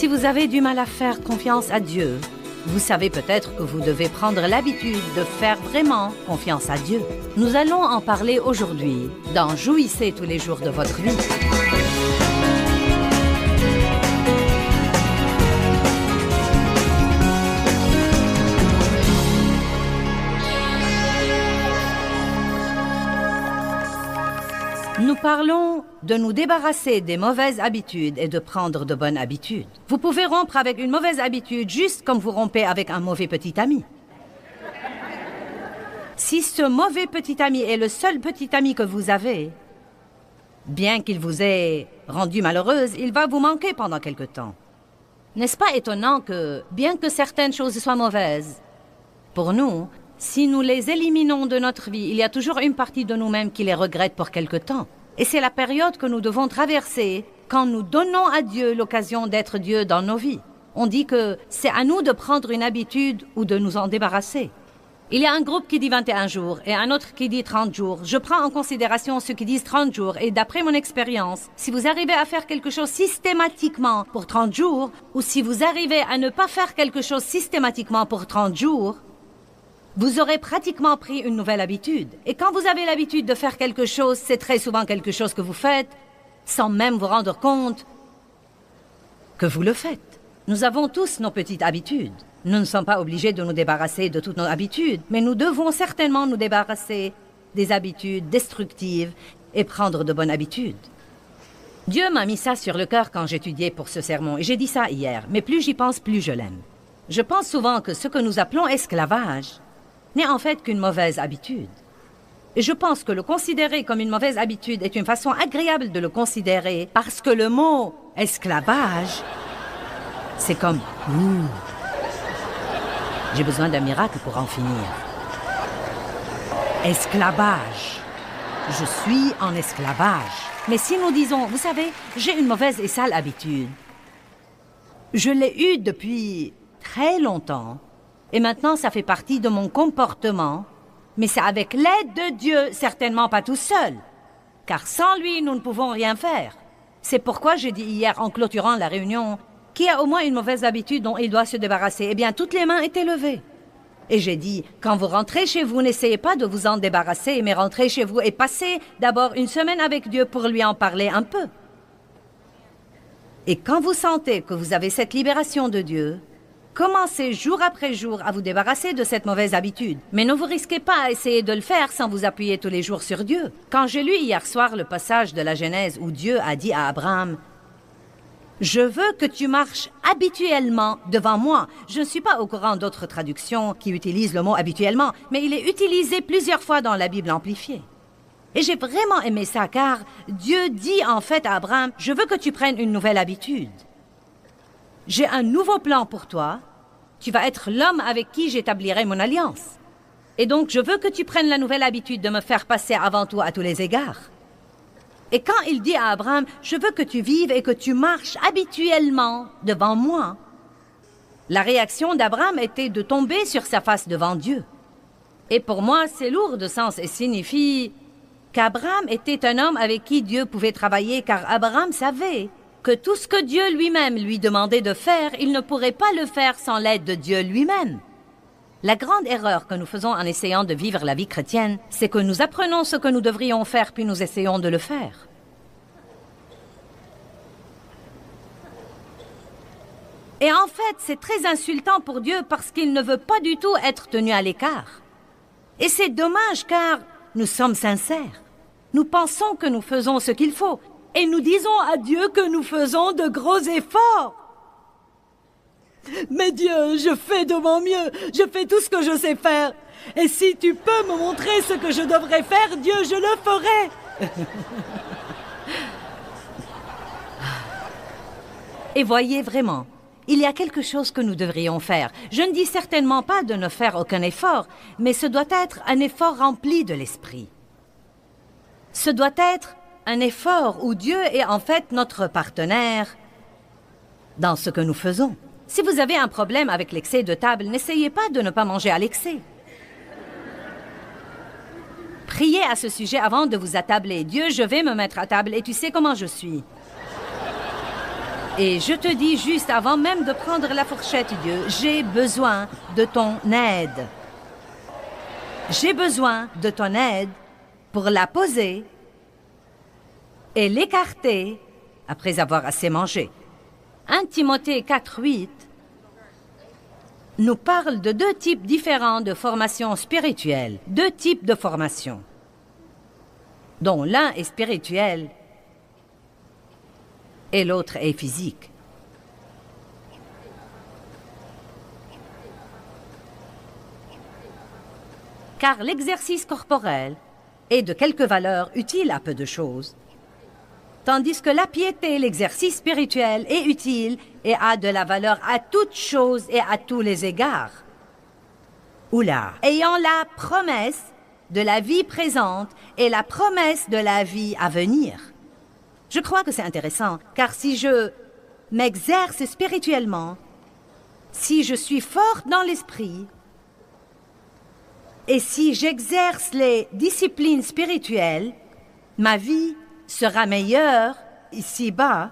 Si vous avez du mal à faire confiance à Dieu, vous savez peut-être que vous devez prendre l'habitude de faire vraiment confiance à Dieu. Nous allons en parler aujourd'hui dans Jouissez tous les jours de votre vie. Nous parlons de nous débarrasser des mauvaises habitudes et de prendre de bonnes habitudes. Vous pouvez rompre avec une mauvaise habitude juste comme vous rompez avec un mauvais petit ami. Si ce mauvais petit ami est le seul petit ami que vous avez, bien qu'il vous ait rendu malheureuse, il va vous manquer pendant quelque temps. N'est-ce pas étonnant que, bien que certaines choses soient mauvaises, pour nous, si nous les éliminons de notre vie, il y a toujours une partie de nous-mêmes qui les regrette pour quelque temps. Et c'est la période que nous devons traverser quand nous donnons à Dieu l'occasion d'être Dieu dans nos vies. On dit que c'est à nous de prendre une habitude ou de nous en débarrasser. Il y a un groupe qui dit 21 jours et un autre qui dit 30 jours. Je prends en considération ceux qui disent 30 jours et d'après mon expérience, si vous arrivez à faire quelque chose systématiquement pour 30 jours ou si vous arrivez à ne pas faire quelque chose systématiquement pour 30 jours, vous aurez pratiquement pris une nouvelle habitude. Et quand vous avez l'habitude de faire quelque chose, c'est très souvent quelque chose que vous faites sans même vous rendre compte que vous le faites. Nous avons tous nos petites habitudes. Nous ne sommes pas obligés de nous débarrasser de toutes nos habitudes, mais nous devons certainement nous débarrasser des habitudes destructives et prendre de bonnes habitudes. Dieu m'a mis ça sur le cœur quand j'étudiais pour ce sermon, et j'ai dit ça hier, mais plus j'y pense, plus je l'aime. Je pense souvent que ce que nous appelons esclavage n'est en fait qu'une mauvaise habitude. Et je pense que le considérer comme une mauvaise habitude est une façon agréable de le considérer parce que le mot « esclavage », c'est comme « Ouh, j'ai besoin d'un miracle pour en finir. » Esclavage. Je suis en esclavage. Mais si nous disons « Vous savez, j'ai une mauvaise et sale habitude. Je l'ai eue depuis très longtemps. » Et maintenant, ça fait partie de mon comportement. Mais c'est avec l'aide de Dieu, certainement pas tout seul. Car sans lui, nous ne pouvons rien faire. C'est pourquoi j'ai dit hier, en clôturant la réunion, qui a au moins une mauvaise habitude dont il doit se débarrasser. Eh bien, toutes les mains étaient levées. Et j'ai dit, quand vous rentrez chez vous, n'essayez pas de vous en débarrasser, mais rentrez chez vous et passez d'abord une semaine avec Dieu pour lui en parler un peu. Et quand vous sentez que vous avez cette libération de Dieu, commencez jour après jour à vous débarrasser de cette mauvaise habitude. Mais ne vous risquez pas à essayer de le faire sans vous appuyer tous les jours sur Dieu. Quand j'ai lu hier soir le passage de la Genèse où Dieu a dit à Abraham « Je veux que tu marches habituellement devant moi ». Je ne suis pas au courant d'autres traductions qui utilisent le mot « habituellement », mais il est utilisé plusieurs fois dans la Bible amplifiée. Et j'ai vraiment aimé ça car Dieu dit en fait à Abraham « Je veux que tu prennes une nouvelle habitude. J'ai un nouveau plan pour toi. Tu vas être l'homme avec qui j'établirai mon alliance. Et donc, je veux que tu prennes la nouvelle habitude de me faire passer avant tout à tous les égards. » Et quand il dit à Abraham, « Je veux que tu vives et que tu marches habituellement devant moi », la réaction d'Abraham était de tomber sur sa face devant Dieu. Et pour moi, c'est lourd de sens et signifie qu'Abraham était un homme avec qui Dieu pouvait travailler, car Abraham savait que tout ce que Dieu lui-même lui demandait de faire, il ne pourrait pas le faire sans l'aide de Dieu lui-même. La grande erreur que nous faisons en essayant de vivre la vie chrétienne, c'est que nous apprenons ce que nous devrions faire, puis nous essayons de le faire. Et en fait, c'est très insultant pour Dieu parce qu'il ne veut pas du tout être tenu à l'écart. Et c'est dommage car nous sommes sincères. Nous pensons que nous faisons ce qu'il faut. Et nous disons à Dieu que nous faisons de gros efforts. Mais Dieu, je fais de mon mieux. Je fais tout ce que je sais faire. Et si tu peux me montrer ce que je devrais faire, Dieu, je le ferai. Et voyez vraiment, il y a quelque chose que nous devrions faire. Je ne dis certainement pas de ne faire aucun effort, mais ce doit être un effort rempli de l'esprit. Ce doit être un effort où Dieu est en fait notre partenaire dans ce que nous faisons. Si vous avez un problème avec l'excès de table, n'essayez pas de ne pas manger à l'excès. Priez à ce sujet avant de vous attabler. Dieu, je vais me mettre à table et tu sais comment je suis. Et je te dis juste avant même de prendre la fourchette, Dieu, j'ai besoin de ton aide. J'ai besoin de ton aide pour la poser et l'écarter après avoir assez mangé. 1 Timothée 4:8 nous parle de 2 types différents de formation spirituelle. 2 types de formation, dont l'un est spirituel et l'autre est physique. Car l'exercice corporel est de quelque valeur utile à peu de choses, tandis que la piété, l'exercice spirituel, est utile et a de la valeur à toutes choses et à tous les égards. Oula! Ayant la promesse de la vie présente et la promesse de la vie à venir. Je crois que c'est intéressant, car si je m'exerce spirituellement, si je suis forte dans l'esprit, et si j'exerce les disciplines spirituelles, ma vie sera meilleure ici-bas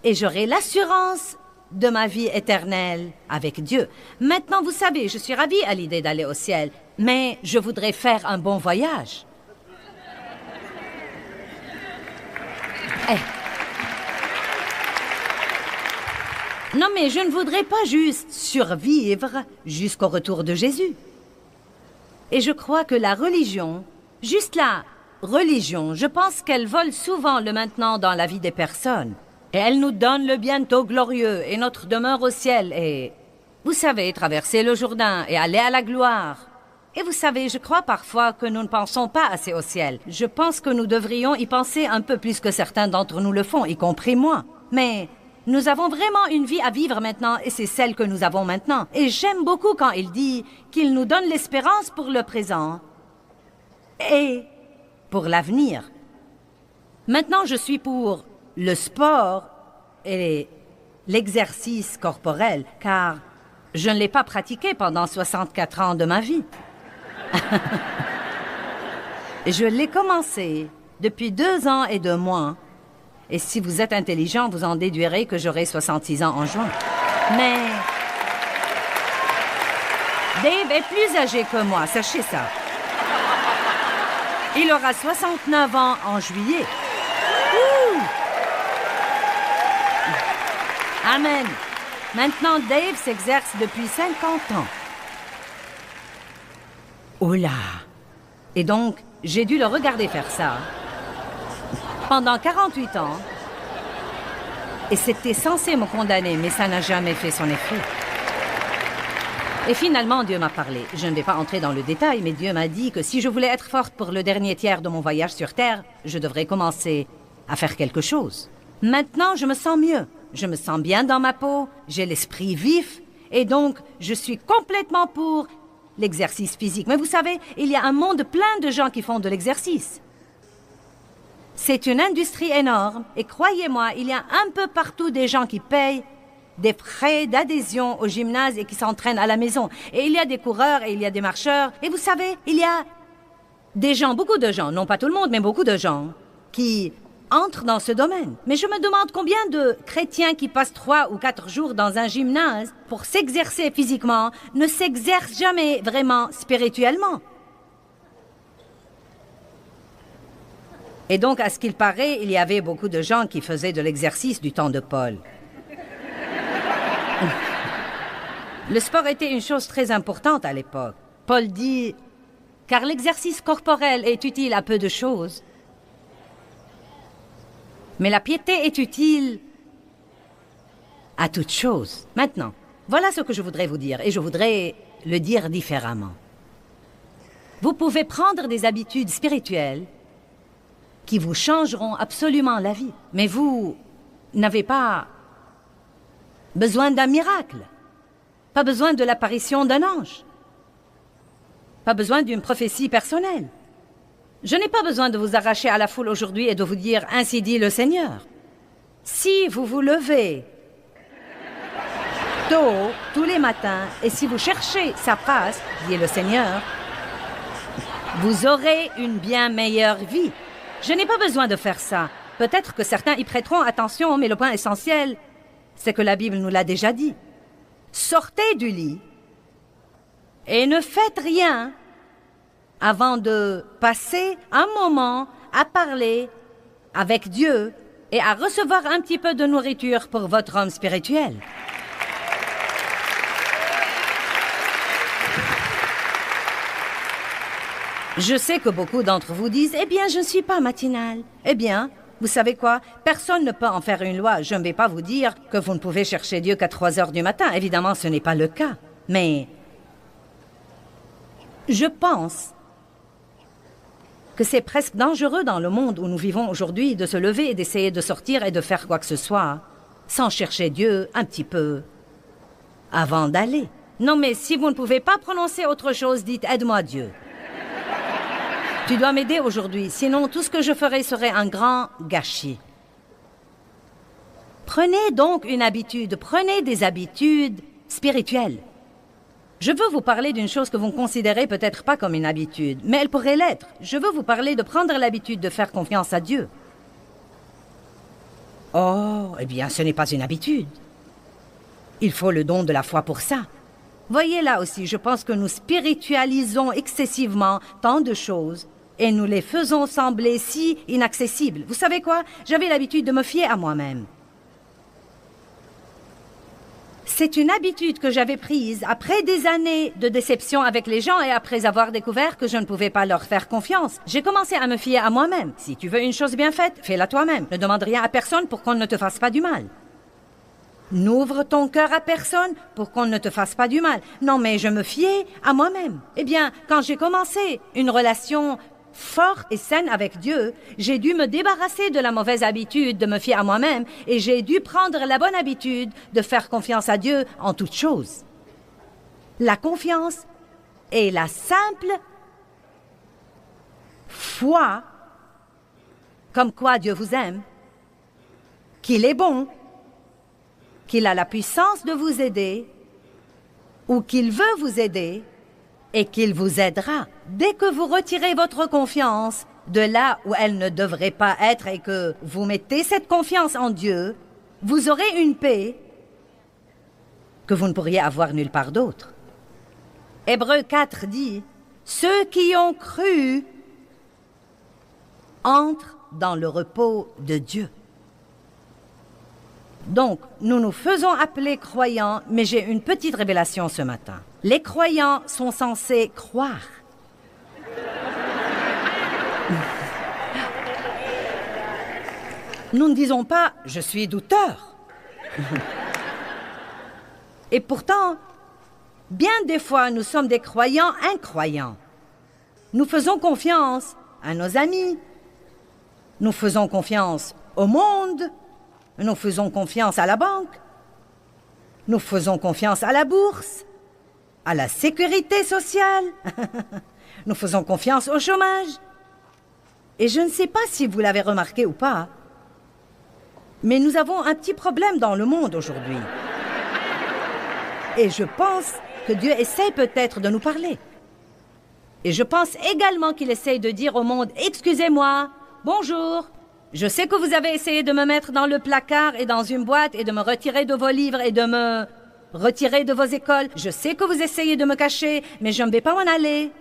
et j'aurai l'assurance de ma vie éternelle avec Dieu. Maintenant, vous savez, je suis ravie à l'idée d'aller au ciel, mais je voudrais faire un bon voyage. Non, mais je ne voudrais pas juste survivre jusqu'au retour de Jésus. Et je crois que la religion, juste la religion, je pense qu'elle vole souvent le maintenant dans la vie des personnes. Et elle nous donne le bientôt glorieux et notre demeure au ciel et, vous savez, traverser le Jourdain et aller à la gloire. Et vous savez, je crois parfois que nous ne pensons pas assez au ciel. Je pense que nous devrions y penser un peu plus que certains d'entre nous le font, y compris moi. Mais nous avons vraiment une vie à vivre maintenant et c'est celle que nous avons maintenant. Et j'aime beaucoup quand il dit qu'il nous donne l'espérance pour le présent et pour l'avenir. Maintenant, je suis pour le sport et l'exercice corporel, car je ne l'ai pas pratiqué pendant 64 ans de ma vie. Je l'ai commencé depuis 2 ans et 2 mois. Et si vous êtes intelligent, vous en déduirez que j'aurai 66 ans en juin. Mais Dave est plus âgé que moi, sachez ça. Il aura 69 ans en juillet. Ouh! Amen. Maintenant, Dave s'exerce depuis 50 ans. Oula! Et donc, j'ai dû le regarder faire ça pendant 48 ans. Et c'était censé me condamner, mais ça n'a jamais fait son effet. Et finalement, Dieu m'a parlé. Je ne vais pas entrer dans le détail, mais Dieu m'a dit que si je voulais être forte pour le dernier tiers de mon voyage sur Terre, je devrais commencer à faire quelque chose. Maintenant, je me sens mieux. Je me sens bien dans ma peau, j'ai l'esprit vif, et donc je suis complètement pour l'exercice physique. Mais vous savez, il y a un monde plein de gens qui font de l'exercice. C'est une industrie énorme, et croyez-moi, il y a un peu partout des gens qui payent des frais d'adhésion au gymnase et qui s'entraînent à la maison. Et il y a des coureurs et il y a des marcheurs. Et vous savez, il y a des gens, beaucoup de gens, non pas tout le monde, mais beaucoup de gens, qui entrent dans ce domaine. Mais je me demande combien de chrétiens qui passent 3 ou 4 jours dans un gymnase pour s'exercer physiquement ne s'exercent jamais vraiment spirituellement. Et donc, à ce qu'il paraît, il y avait beaucoup de gens qui faisaient de l'exercice du temps de Paul. Le sport était une chose très importante à l'époque. Paul dit, car l'exercice corporel est utile à peu de choses, mais la piété est utile à toutes choses. Maintenant, voilà ce que je voudrais vous dire, et je voudrais le dire différemment. Vous pouvez prendre des habitudes spirituelles qui vous changeront absolument la vie, mais vous n'avez pas besoin d'un miracle, pas besoin de l'apparition d'un ange, pas besoin d'une prophétie personnelle. Je n'ai pas besoin de vous arracher à la foule aujourd'hui et de vous dire « Ainsi dit le Seigneur ». Si vous vous levez tôt, tous les matins, et si vous cherchez sa face, dit le Seigneur, vous aurez une bien meilleure vie. Je n'ai pas besoin de faire ça. Peut-être que certains y prêteront attention, mais le point essentiel, c'est que la Bible nous l'a déjà dit. Sortez du lit et ne faites rien avant de passer un moment à parler avec Dieu et à recevoir un petit peu de nourriture pour votre homme spirituel. Je sais que beaucoup d'entre vous disent « Eh bien, je ne suis pas matinale. » Eh bien, vous savez quoi? Personne ne peut en faire une loi. Je ne vais pas vous dire que vous ne pouvez chercher Dieu qu'à 3 heures du matin. Évidemment, ce n'est pas le cas. Mais je pense que c'est presque dangereux dans le monde où nous vivons aujourd'hui de se lever et d'essayer de sortir et de faire quoi que ce soit sans chercher Dieu un petit peu avant d'aller. Non, mais si vous ne pouvez pas prononcer autre chose, dites « Aide-moi Dieu ». Tu dois m'aider aujourd'hui, sinon tout ce que je ferai serait un grand gâchis. Prenez donc une habitude, prenez des habitudes spirituelles. Je veux vous parler d'une chose que vous ne considérez peut-être pas comme une habitude, mais elle pourrait l'être. Je veux vous parler de prendre l'habitude de faire confiance à Dieu. Oh, eh bien, ce n'est pas une habitude. Il faut le don de la foi pour ça. Voyez là aussi, je pense que nous spiritualisons excessivement tant de choses et nous les faisons sembler si inaccessibles. Vous savez quoi? J'avais l'habitude de me fier à moi-même. C'est une habitude que j'avais prise après des années de déception avec les gens et après avoir découvert que je ne pouvais pas leur faire confiance. J'ai commencé à me fier à moi-même. Si tu veux une chose bien faite, fais-la toi-même. Ne demande rien à personne pour qu'on ne te fasse pas du mal. N'ouvre ton cœur à personne pour qu'on ne te fasse pas du mal. Non, mais je me fiais à moi-même. Eh bien, quand j'ai commencé une relation forte et saine avec Dieu, j'ai dû me débarrasser de la mauvaise habitude de me fier à moi-même et j'ai dû prendre la bonne habitude de faire confiance à Dieu en toutes choses. La confiance est la simple foi, comme quoi Dieu vous aime, qu'il est bon, qu'il a la puissance de vous aider, ou qu'il veut vous aider, et qu'il vous aidera. Dès que vous retirez votre confiance de là où elle ne devrait pas être et que vous mettez cette confiance en Dieu, vous aurez une paix que vous ne pourriez avoir nulle part d'autre. Hébreux 4 dit, « Ceux qui ont cru entrent dans le repos de Dieu. » Donc, nous nous faisons appeler croyants, mais j'ai une petite révélation ce matin. Les croyants sont censés croire. Nous ne disons pas « je suis douteur ». Et pourtant, bien des fois, nous sommes des croyants incroyants. Nous faisons confiance à nos amis. Nous faisons confiance au monde. Nous faisons confiance à la banque. Nous faisons confiance à la bourse, à la sécurité sociale. Nous faisons confiance au chômage. Et je ne sais pas si vous l'avez remarqué ou pas, mais nous avons un petit problème dans le monde aujourd'hui. Et je pense que Dieu essaie peut-être de nous parler. Et je pense également qu'il essaie de dire au monde, « Excusez-moi, bonjour, je sais que vous avez essayé de me mettre dans le placard et dans une boîte et de me retirer de vos livres et de me retirer de vos écoles. Je sais que vous essayez de me cacher, mais je ne vais pas m'en aller.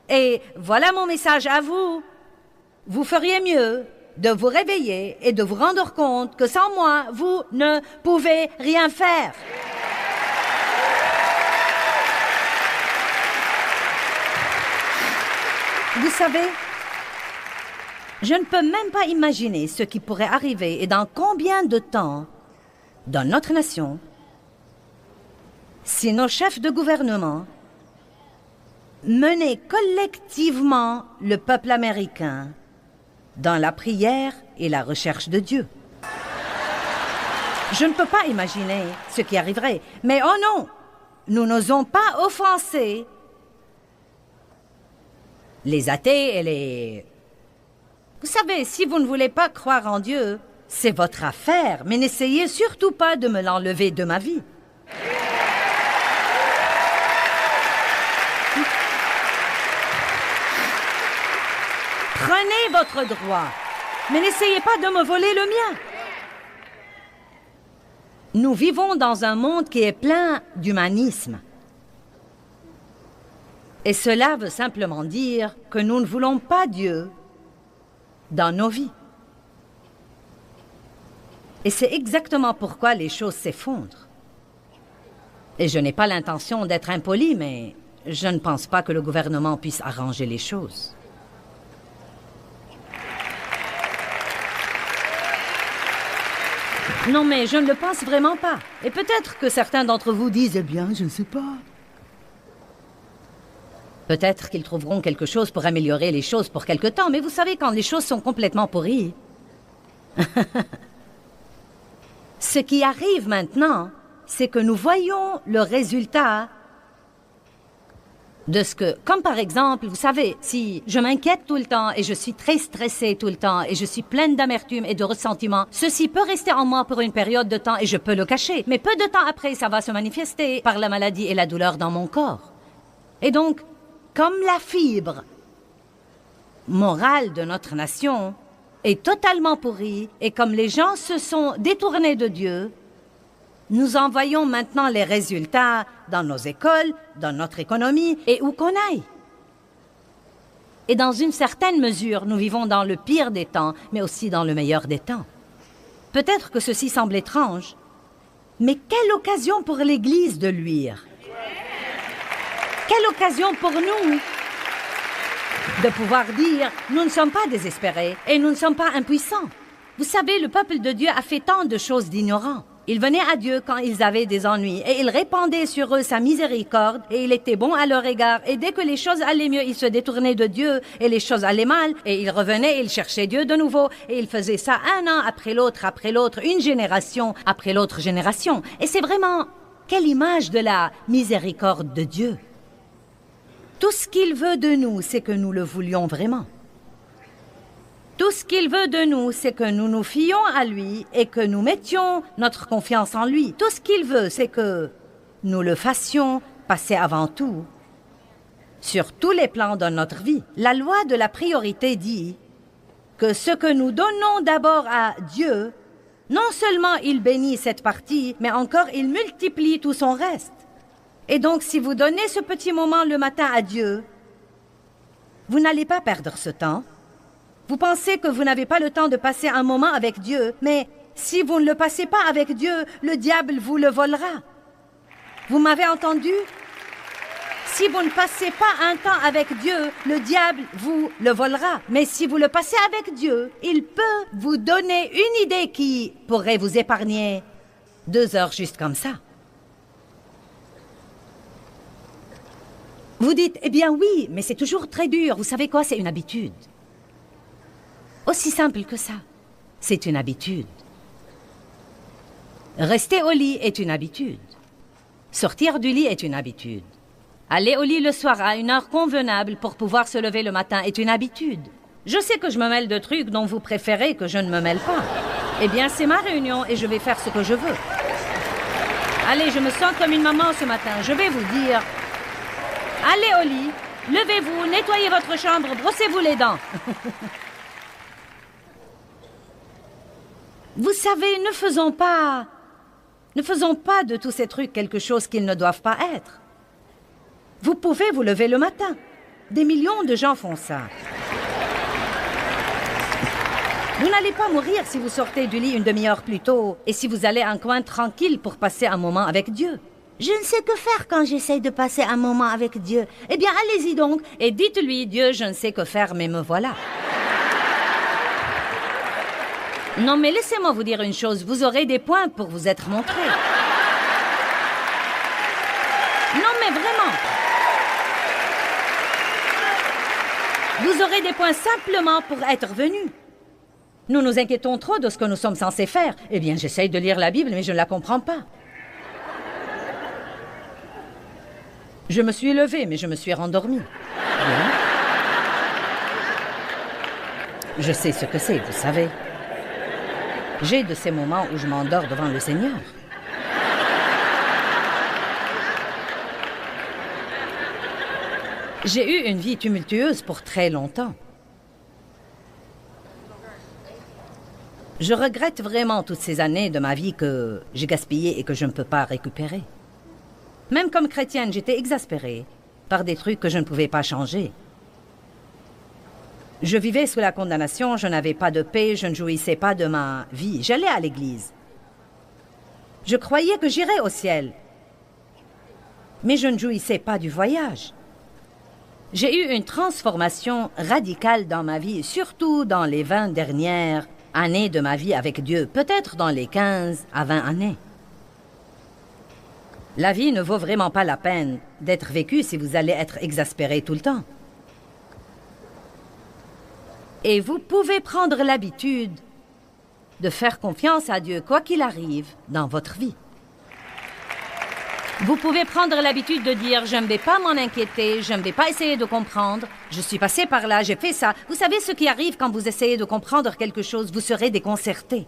Et voilà mon message à vous. Vous feriez mieux de vous réveiller et de vous rendre compte que sans moi, vous ne pouvez rien faire. » Vous savez, je ne peux même pas imaginer ce qui pourrait arriver et dans combien de temps, dans notre nation, si nos chefs de gouvernement menaient collectivement le peuple américain dans la prière et la recherche de Dieu. Je ne peux pas imaginer ce qui arriverait, mais oh non, nous n'osons pas offenser les athées et les... Vous savez, si vous ne voulez pas croire en Dieu, c'est votre affaire, mais n'essayez surtout pas de me l'enlever de ma vie. Prenez votre droit. Mais n'essayez pas de me voler le mien. Nous vivons dans un monde qui est plein d'humanisme. Et cela veut simplement dire que nous ne voulons pas Dieu dans nos vies. Et c'est exactement pourquoi les choses s'effondrent. Et je n'ai pas l'intention d'être impoli, mais je ne pense pas que le gouvernement puisse arranger les choses. Non, mais je ne le pense vraiment pas. Et peut-être que certains d'entre vous disent, eh bien, je ne sais pas. Peut-être qu'ils trouveront quelque chose pour améliorer les choses pour quelque temps, mais vous savez, quand les choses sont complètement pourries... Ce qui arrive maintenant, c'est que nous voyons le résultat de ce que... Comme par exemple, vous savez, si je m'inquiète tout le temps et je suis très stressée tout le temps et je suis pleine d'amertume et de ressentiment, ceci peut rester en moi pour une période de temps et je peux le cacher. Mais peu de temps après, ça va se manifester par la maladie et la douleur dans mon corps. Et donc, comme la fibre morale de notre nation est totalement pourrie et comme les gens se sont détournés de Dieu, nous en voyons maintenant les résultats dans nos écoles, dans notre économie et où qu'on aille. Et dans une certaine mesure, nous vivons dans le pire des temps, mais aussi dans le meilleur des temps. Peut-être que ceci semble étrange, mais quelle occasion pour l'Église de luire! Quelle occasion pour nous de pouvoir dire, nous ne sommes pas désespérés et nous ne sommes pas impuissants. Vous savez, le peuple de Dieu a fait tant de choses d'ignorants. Ils venaient à Dieu quand ils avaient des ennuis et il répandait sur eux sa miséricorde et il était bon à leur égard. Et dès que les choses allaient mieux, ils se détournaient de Dieu et les choses allaient mal et ils revenaient et ils cherchaient Dieu de nouveau. Et ils faisaient ça un an après l'autre, une génération après l'autre génération. Et c'est vraiment, quelle image de la miséricorde de Dieu. Tout ce qu'il veut de nous, c'est que nous le voulions vraiment. Tout ce qu'il veut de nous, c'est que nous nous fions à lui et que nous mettions notre confiance en lui. Tout ce qu'il veut, c'est que nous le fassions passer avant tout sur tous les plans de notre vie. La loi de la priorité dit que ce que nous donnons d'abord à Dieu, non seulement il bénit cette partie, mais encore il multiplie tout son reste. Et donc, si vous donnez ce petit moment le matin à Dieu, vous n'allez pas perdre ce temps. Vous pensez que vous n'avez pas le temps de passer un moment avec Dieu, mais si vous ne le passez pas avec Dieu, le diable vous le volera. Vous m'avez entendu? Si vous ne passez pas un temps avec Dieu, le diable vous le volera. Mais si vous le passez avec Dieu, il peut vous donner une idée qui pourrait vous épargner 2 heures juste comme ça. Vous dites, eh bien oui, mais c'est toujours très dur. Vous savez quoi, c'est une habitude. Aussi simple que ça. C'est une habitude. Rester au lit est une habitude. Sortir du lit est une habitude. Aller au lit le soir à une heure convenable pour pouvoir se lever le matin est une habitude. Je sais que je me mêle de trucs dont vous préférez que je ne me mêle pas. Eh bien, c'est ma réunion et je vais faire ce que je veux. Allez, je me sens comme une maman ce matin. Je vais vous dire... Allez au lit, levez-vous, nettoyez votre chambre, brossez-vous les dents. Vous savez, ne faisons pas de tous ces trucs quelque chose qu'ils ne doivent pas être. Vous pouvez vous lever le matin. Des millions de gens font ça. Vous n'allez pas mourir si vous sortez du lit une demi-heure plus tôt et si vous allez à un coin tranquille pour passer un moment avec Dieu. Je ne sais que faire quand j'essaye de passer un moment avec Dieu. Eh bien, allez-y donc et dites-lui, Dieu, je ne sais que faire, mais me voilà. Non, mais laissez-moi vous dire une chose, vous aurez des points pour vous être montré. Non, mais vraiment. Vous aurez des points simplement pour être venus. Nous nous inquiétons trop de ce que nous sommes censés faire. Eh bien, j'essaye de lire la Bible, mais je ne la comprends pas. Je me suis levée, mais je me suis rendormie. Bien. Je sais ce que c'est, vous savez. J'ai de ces moments où je m'endors devant le Seigneur. J'ai eu une vie tumultueuse pour très longtemps. Je regrette vraiment toutes ces années de ma vie que j'ai gaspillées et que je ne peux pas récupérer. Même comme chrétienne, j'étais exaspérée par des trucs que je ne pouvais pas changer. Je vivais sous la condamnation, je n'avais pas de paix, je ne jouissais pas de ma vie. J'allais à l'église. Je croyais que j'irais au ciel. Mais je ne jouissais pas du voyage. J'ai eu une transformation radicale dans ma vie, surtout dans les 20 dernières années de ma vie avec Dieu, peut-être dans les 15 à 20 années. La vie ne vaut vraiment pas la peine d'être vécue si vous allez être exaspéré tout le temps. Et vous pouvez prendre l'habitude de faire confiance à Dieu, quoi qu'il arrive dans votre vie. Vous pouvez prendre l'habitude de dire « je ne vais pas m'en inquiéter, je ne vais pas essayer de comprendre, je suis passé par là, j'ai fait ça ». Vous savez ce qui arrive quand vous essayez de comprendre quelque chose, vous serez déconcerté.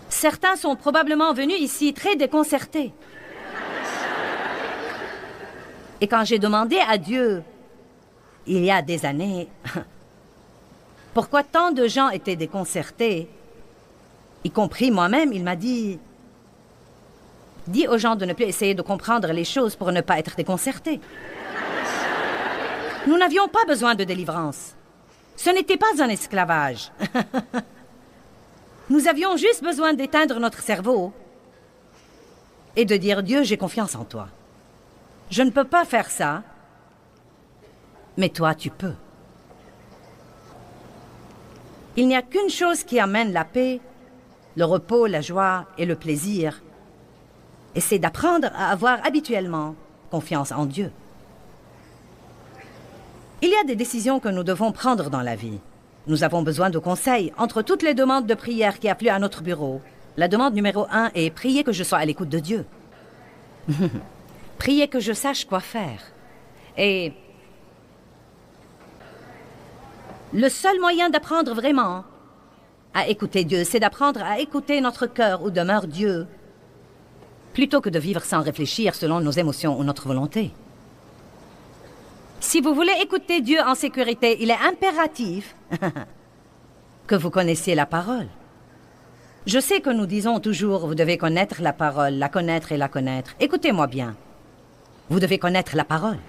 Certains sont probablement venus ici très déconcertés. Et quand j'ai demandé à Dieu, il y a des années, pourquoi tant de gens étaient déconcertés, y compris moi-même, il m'a dit, dis aux gens de ne plus essayer de comprendre les choses pour ne pas être déconcertés. Nous n'avions pas besoin de délivrance. Ce n'était pas un esclavage. Nous avions juste besoin d'éteindre notre cerveau et de dire, Dieu, j'ai confiance en toi. Je ne peux pas faire ça, mais toi, tu peux. Il n'y a qu'une chose qui amène la paix, le repos, la joie et le plaisir. Et c'est d'apprendre à avoir habituellement confiance en Dieu. Il y a des décisions que nous devons prendre dans la vie. Nous avons besoin de conseils entre toutes les demandes de prière qui affluent à notre bureau. La demande numéro 1 est « Priez que je sois à l'écoute de Dieu ». Priez que je sache quoi faire. Et le seul moyen d'apprendre vraiment à écouter Dieu, c'est d'apprendre à écouter notre cœur où demeure Dieu, plutôt que de vivre sans réfléchir selon nos émotions ou notre volonté. Si vous voulez écouter Dieu en sécurité, il est impératif que vous connaissiez la parole. Je sais que nous disons toujours, vous devez connaître la parole, la connaître et la connaître. Écoutez-moi bien. Vous devez connaître la parole.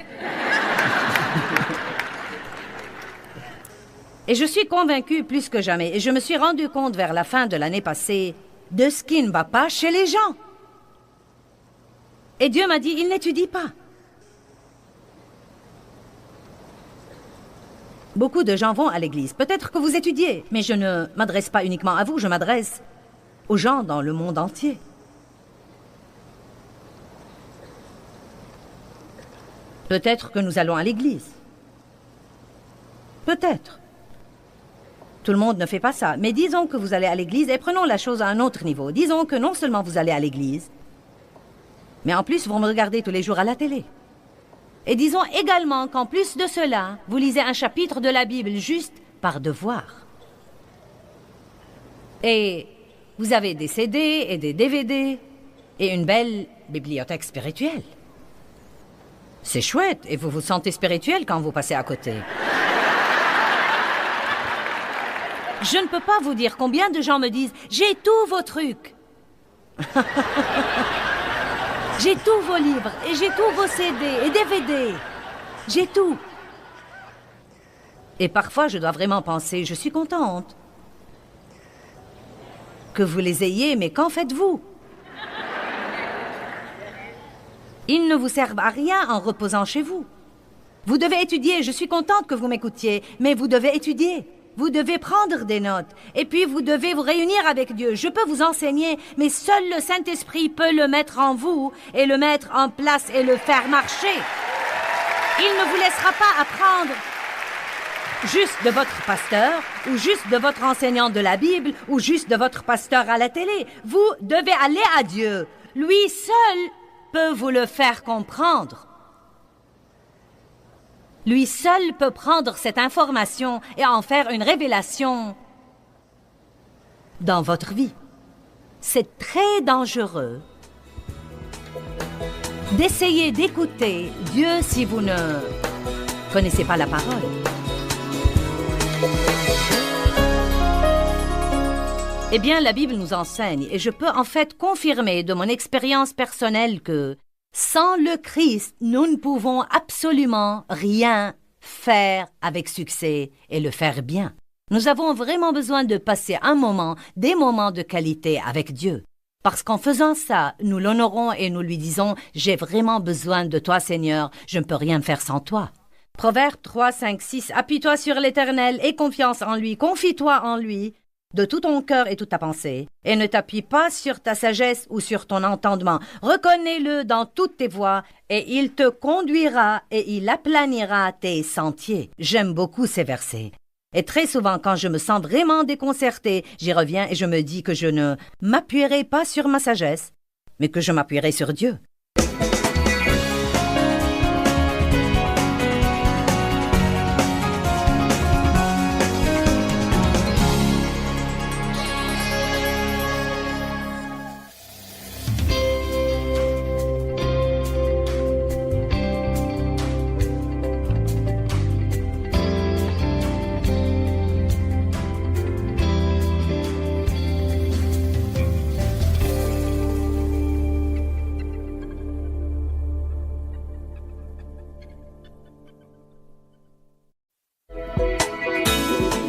Et je suis convaincue plus que jamais, et je me suis rendu compte vers la fin de l'année passée, de ce qui ne va pas chez les gens. Et Dieu m'a dit, ils n'étudient pas. Beaucoup de gens vont à l'église. Peut-être que vous étudiez, mais je ne m'adresse pas uniquement à vous, je m'adresse aux gens dans le monde entier. Peut-être que nous allons à l'église. Peut-être. Tout le monde ne fait pas ça. Mais disons que vous allez à l'église et prenons la chose à un autre niveau. Disons que non seulement vous allez à l'église, mais en plus vous me regardez tous les jours à la télé. Et disons également qu'en plus de cela, vous lisez un chapitre de la Bible juste par devoir. Et vous avez des CD et des DVD et une belle bibliothèque spirituelle. C'est chouette et vous vous sentez spirituel quand vous passez à côté. Je ne peux pas vous dire combien de gens me disent « J'ai tous vos trucs. J'ai tous vos livres et j'ai tous vos CD et DVD. J'ai tout. » Et parfois, je dois vraiment penser « Je suis contente que vous les ayez, mais qu'en faites-vous? Ils ne vous servent à rien en reposant chez vous. Vous devez étudier. Je suis contente que vous m'écoutiez, mais vous devez étudier. Vous devez prendre des notes. Et puis, vous devez vous réunir avec Dieu. Je peux vous enseigner, mais seul le Saint-Esprit peut le mettre en vous et le mettre en place et le faire marcher. Il ne vous laissera pas apprendre juste de votre pasteur, ou juste de votre enseignant de la Bible, ou juste de votre pasteur à la télé. Vous devez aller à Dieu. Lui seul peut vous le faire comprendre. Lui seul peut prendre cette information et en faire une révélation dans votre vie. C'est très dangereux d'essayer d'écouter Dieu si vous ne connaissez pas la parole. Eh bien, la Bible nous enseigne, et je peux en fait confirmer de mon expérience personnelle que sans le Christ, nous ne pouvons absolument rien faire avec succès et le faire bien. Nous avons vraiment besoin de passer des moments de qualité avec Dieu. Parce qu'en faisant ça, nous l'honorons et nous lui disons « J'ai vraiment besoin de toi, Seigneur, je ne peux rien faire sans toi. » Proverbe 3, 5, 6 « Appuie-toi sur l'Éternel et confiance en lui, confie-toi en lui. » de tout ton cœur et toute ta pensée, et ne t'appuie pas sur ta sagesse ou sur ton entendement. Reconnais-le dans toutes tes voies, et il te conduira et il aplanira tes sentiers. J'aime beaucoup ces versets. Et très souvent, quand je me sens vraiment déconcertée, j'y reviens et je me dis que je ne m'appuierai pas sur ma sagesse, mais que je m'appuierai sur Dieu.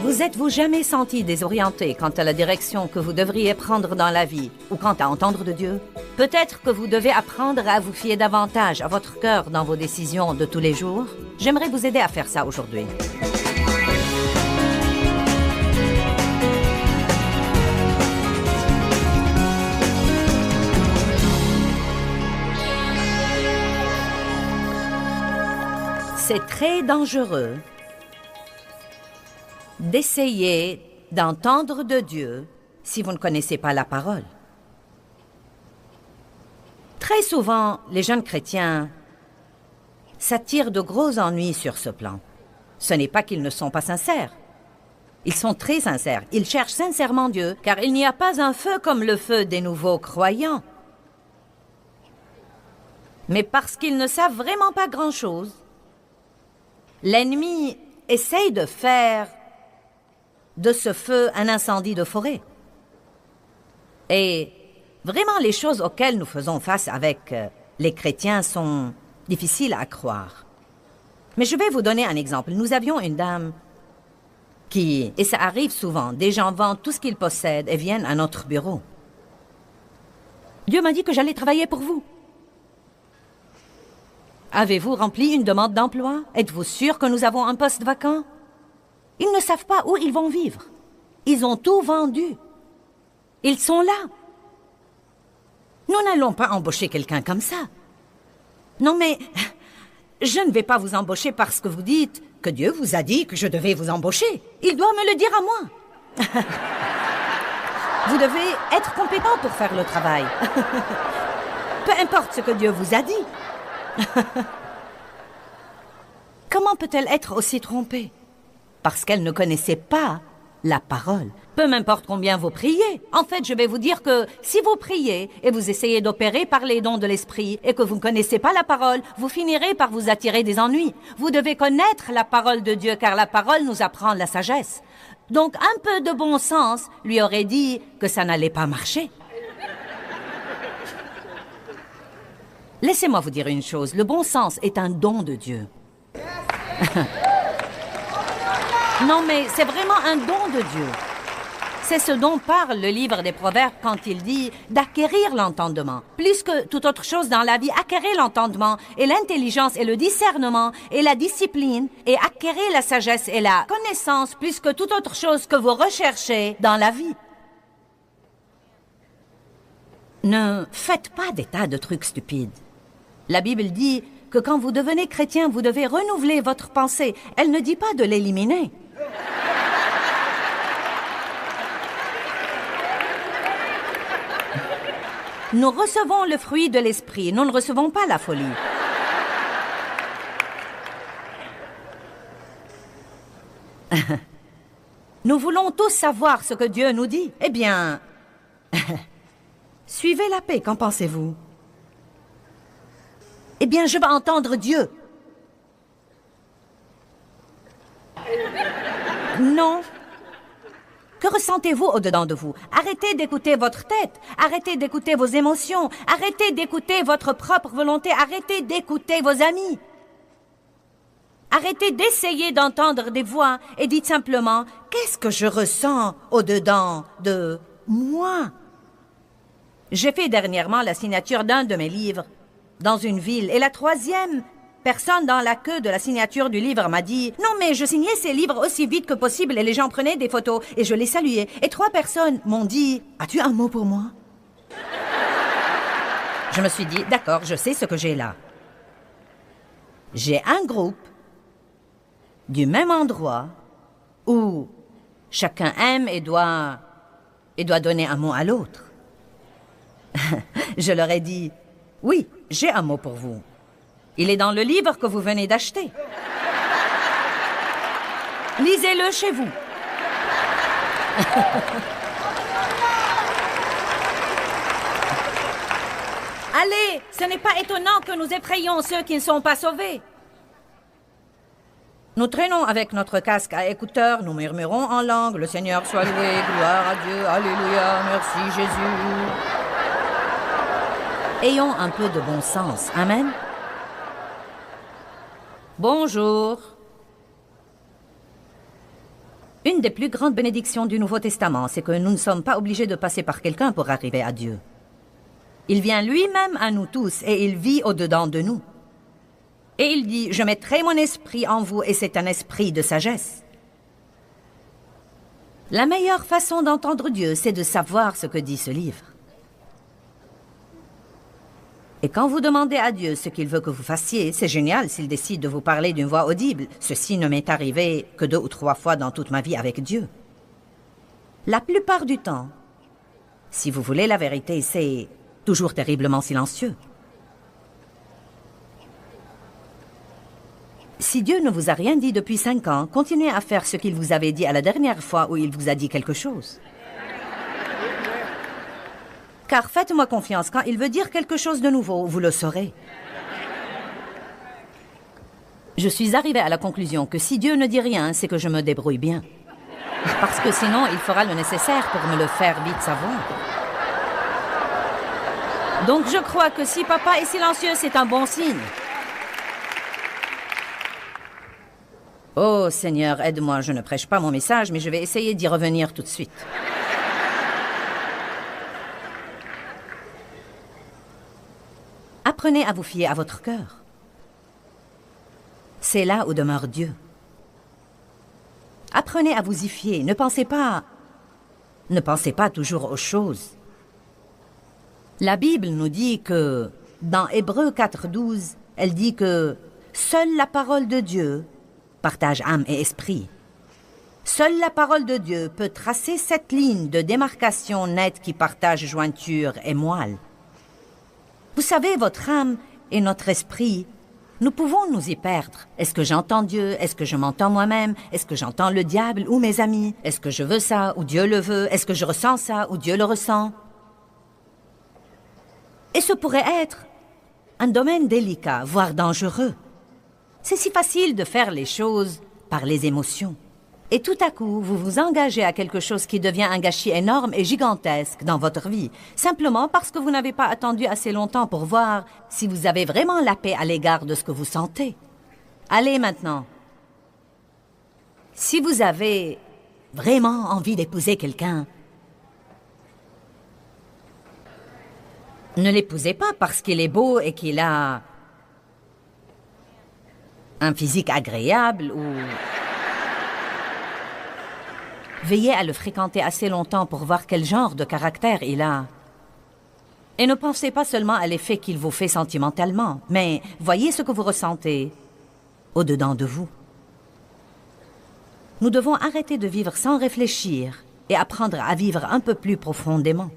Vous êtes-vous jamais senti désorienté quant à la direction que vous devriez prendre dans la vie ou quant à entendre de Dieu? Peut-être que vous devez apprendre à vous fier davantage à votre cœur dans vos décisions de tous les jours. J'aimerais vous aider à faire ça aujourd'hui. C'est très dangereux d'essayer d'entendre de Dieu si vous ne connaissez pas la parole. Très souvent, les jeunes chrétiens s'attirent de gros ennuis sur ce plan. Ce n'est pas qu'ils ne sont pas sincères. Ils sont très sincères. Ils cherchent sincèrement Dieu, car il n'y a pas un feu comme le feu des nouveaux croyants. Mais parce qu'ils ne savent vraiment pas grand-chose, l'ennemi essaye de faire de ce feu un incendie de forêt. Et vraiment, les choses auxquelles nous faisons face avec les chrétiens sont difficiles à croire. Mais je vais vous donner un exemple. Nous avions une dame qui, et ça arrive souvent, des gens vendent tout ce qu'ils possèdent et viennent à notre bureau. Dieu m'a dit que j'allais travailler pour vous. Avez-vous rempli une demande d'emploi? Êtes-vous sûr que nous avons un poste vacant? Ils ne savent pas où ils vont vivre. Ils ont tout vendu. Ils sont là. Nous n'allons pas embaucher quelqu'un comme ça. Non, mais je ne vais pas vous embaucher parce que vous dites que Dieu vous a dit que je devais vous embaucher. Il doit me le dire à moi. Vous devez être compétent pour faire le travail. Peu importe ce que Dieu vous a dit. Comment peut-elle être aussi trompée? Parce qu'elle ne connaissait pas la parole. Peu m'importe combien vous priez. En fait, je vais vous dire que si vous priez et vous essayez d'opérer par les dons de l'esprit et que vous ne connaissez pas la parole, vous finirez par vous attirer des ennuis. Vous devez connaître la parole de Dieu, car la parole nous apprend la sagesse. Donc, un peu de bon sens lui aurait dit que ça n'allait pas marcher. Laissez-moi vous dire une chose. Le bon sens est un don de Dieu. Non, mais c'est vraiment un don de Dieu. C'est ce dont parle le livre des Proverbes quand il dit d'acquérir l'entendement. Plus que toute autre chose dans la vie, acquérir l'entendement et l'intelligence et le discernement et la discipline et acquérir la sagesse et la connaissance plus que toute autre chose que vous recherchez dans la vie. Ne faites pas des tas de trucs stupides. La Bible dit que quand vous devenez chrétien, vous devez renouveler votre pensée. Elle ne dit pas de l'éliminer. Nous recevons le fruit de l'esprit, nous ne recevons pas la folie. Nous voulons tous savoir ce que Dieu nous dit. Eh bien, suivez la paix, qu'en pensez-vous? Eh bien, je vais entendre Dieu. Non. Que ressentez-vous au-dedans de vous? Arrêtez d'écouter votre tête, arrêtez d'écouter vos émotions, arrêtez d'écouter votre propre volonté, arrêtez d'écouter vos amis. Arrêtez d'essayer d'entendre des voix et dites simplement « Qu'est-ce que je ressens au-dedans de moi ?» J'ai fait dernièrement la signature d'un de mes livres dans une ville et la troisième personne dans la queue de la signature du livre m'a dit « Non, mais je signais ces livres aussi vite que possible et les gens prenaient des photos et je les saluais. » Et 3 personnes m'ont dit « As-tu un mot pour moi ?» Je me suis dit « D'accord, je sais ce que j'ai là. J'ai un groupe du même endroit où chacun aime et doit donner un mot à l'autre. » Je leur ai dit « Oui, j'ai un mot pour vous. Il est dans le livre que vous venez d'acheter. Lisez-le chez vous. » Allez, ce n'est pas étonnant que nous effrayions ceux qui ne sont pas sauvés. Nous traînons avec notre casque à écouteurs, nous murmurons en langue, le Seigneur soit loué, gloire à Dieu, alléluia, merci Jésus. Ayons un peu de bon sens, amen. Bonjour. Une des plus grandes bénédictions du Nouveau Testament, c'est que nous ne sommes pas obligés de passer par quelqu'un pour arriver à Dieu. Il vient lui-même à nous tous et il vit au-dedans de nous. Et il dit, je mettrai mon esprit en vous et c'est un esprit de sagesse. La meilleure façon d'entendre Dieu, c'est de savoir ce que dit ce livre. Et quand vous demandez à Dieu ce qu'il veut que vous fassiez, c'est génial s'il décide de vous parler d'une voix audible. Ceci ne m'est arrivé que 2 ou 3 fois dans toute ma vie avec Dieu. La plupart du temps, si vous voulez la vérité, c'est toujours terriblement silencieux. Si Dieu ne vous a rien dit depuis 5 ans, continuez à faire ce qu'il vous avait dit à la dernière fois où il vous a dit quelque chose. Car faites-moi confiance, quand il veut dire quelque chose de nouveau, vous le saurez. Je suis arrivée à la conclusion que si Dieu ne dit rien, c'est que je me débrouille bien. Parce que sinon, il fera le nécessaire pour me le faire vite savoir. Donc je crois que si papa est silencieux, c'est un bon signe. Oh Seigneur, aide-moi, je ne prêche pas mon message, mais je vais essayer d'y revenir tout de suite. Apprenez à vous fier à votre cœur. C'est là où demeure Dieu. Apprenez à vous y fier. Ne pensez pas toujours aux choses. La Bible nous dit que, dans Hébreux 4:12, elle dit que seule la parole de Dieu partage âme et esprit. Seule la parole de Dieu peut tracer cette ligne de démarcation nette qui partage jointure et moelle. Vous savez, votre âme et notre esprit, nous pouvons nous y perdre. Est-ce que j'entends Dieu? Est-ce que je m'entends moi-même? Est-ce que j'entends le diable ou mes amis? Est-ce que je veux ça ou Dieu le veut? Est-ce que je ressens ça ou Dieu le ressent? Et ce pourrait être un domaine délicat, voire dangereux. C'est si facile de faire les choses par les émotions. Et tout à coup, vous vous engagez à quelque chose qui devient un gâchis énorme et gigantesque dans votre vie, simplement parce que vous n'avez pas attendu assez longtemps pour voir si vous avez vraiment la paix à l'égard de ce que vous sentez. Allez maintenant. Si vous avez vraiment envie d'épouser quelqu'un, ne l'épousez pas parce qu'il est beau et qu'il a un physique agréable ou... Veillez à le fréquenter assez longtemps pour voir quel genre de caractère il a. Et ne pensez pas seulement à l'effet qu'il vous fait sentimentalement, mais voyez ce que vous ressentez au-dedans de vous. Nous devons arrêter de vivre sans réfléchir et apprendre à vivre un peu plus profondément.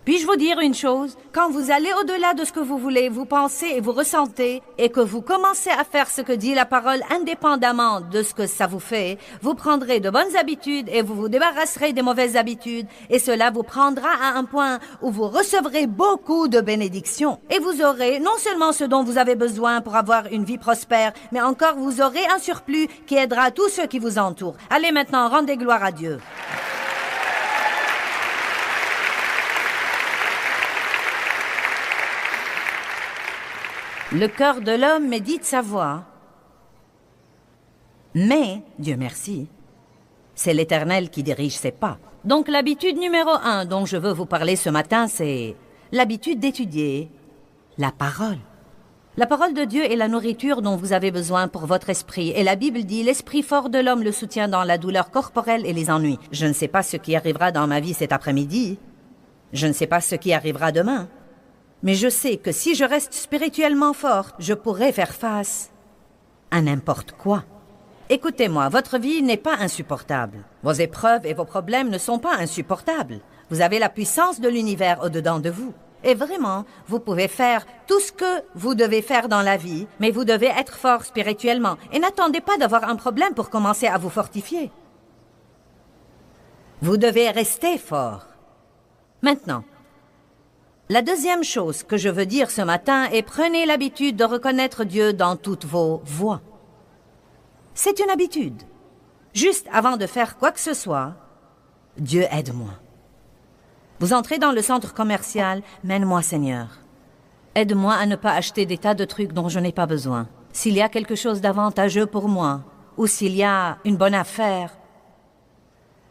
Puis-je vous dire une chose? Quand vous allez au-delà de ce que vous voulez, vous pensez et vous ressentez, et que vous commencez à faire ce que dit la parole indépendamment de ce que ça vous fait, vous prendrez de bonnes habitudes et vous vous débarrasserez des mauvaises habitudes, et cela vous prendra à un point où vous recevrez beaucoup de bénédictions. Et vous aurez non seulement ce dont vous avez besoin pour avoir une vie prospère, mais encore vous aurez un surplus qui aidera tous ceux qui vous entourent. Allez maintenant, rendez gloire à Dieu. Le cœur de l'homme médite sa voie. Mais, Dieu merci, c'est l'Éternel qui dirige ses pas. Donc l'habitude numéro 1 dont je veux vous parler ce matin, c'est l'habitude d'étudier la parole. La parole de Dieu est la nourriture dont vous avez besoin pour votre esprit. Et la Bible dit, l'esprit fort de l'homme le soutient dans la douleur corporelle et les ennuis. Je ne sais pas ce qui arrivera dans ma vie cet après-midi. Je ne sais pas ce qui arrivera demain. Mais je sais que si je reste spirituellement forte, je pourrai faire face à n'importe quoi. Écoutez-moi, votre vie n'est pas insupportable. Vos épreuves et vos problèmes ne sont pas insupportables. Vous avez la puissance de l'univers au-dedans de vous. Et vraiment, vous pouvez faire tout ce que vous devez faire dans la vie, mais vous devez être fort spirituellement. Et n'attendez pas d'avoir un problème pour commencer à vous fortifier. Vous devez rester fort. Maintenant, la deuxième chose que je veux dire ce matin est prenez l'habitude de reconnaître Dieu dans toutes vos voies. C'est une habitude. Juste avant de faire quoi que ce soit, Dieu aide-moi. Vous entrez dans le centre commercial, mène-moi Seigneur. Aide-moi à ne pas acheter des tas de trucs dont je n'ai pas besoin. S'il y a quelque chose d'avantageux pour moi, ou s'il y a une bonne affaire,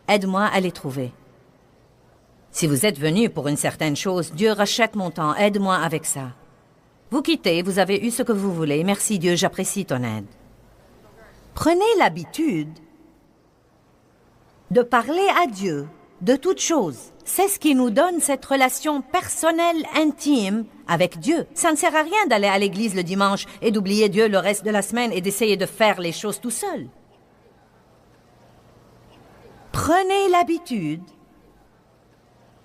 aide-moi à les trouver. Si vous êtes venu pour une certaine chose, Dieu rachète mon temps, aide-moi avec ça. Vous quittez, vous avez eu ce que vous voulez. Merci Dieu, j'apprécie ton aide. Prenez l'habitude de parler à Dieu de toutes choses. C'est ce qui nous donne cette relation personnelle, intime avec Dieu. Ça ne sert à rien d'aller à l'église le dimanche et d'oublier Dieu le reste de la semaine et d'essayer de faire les choses tout seul. Prenez l'habitude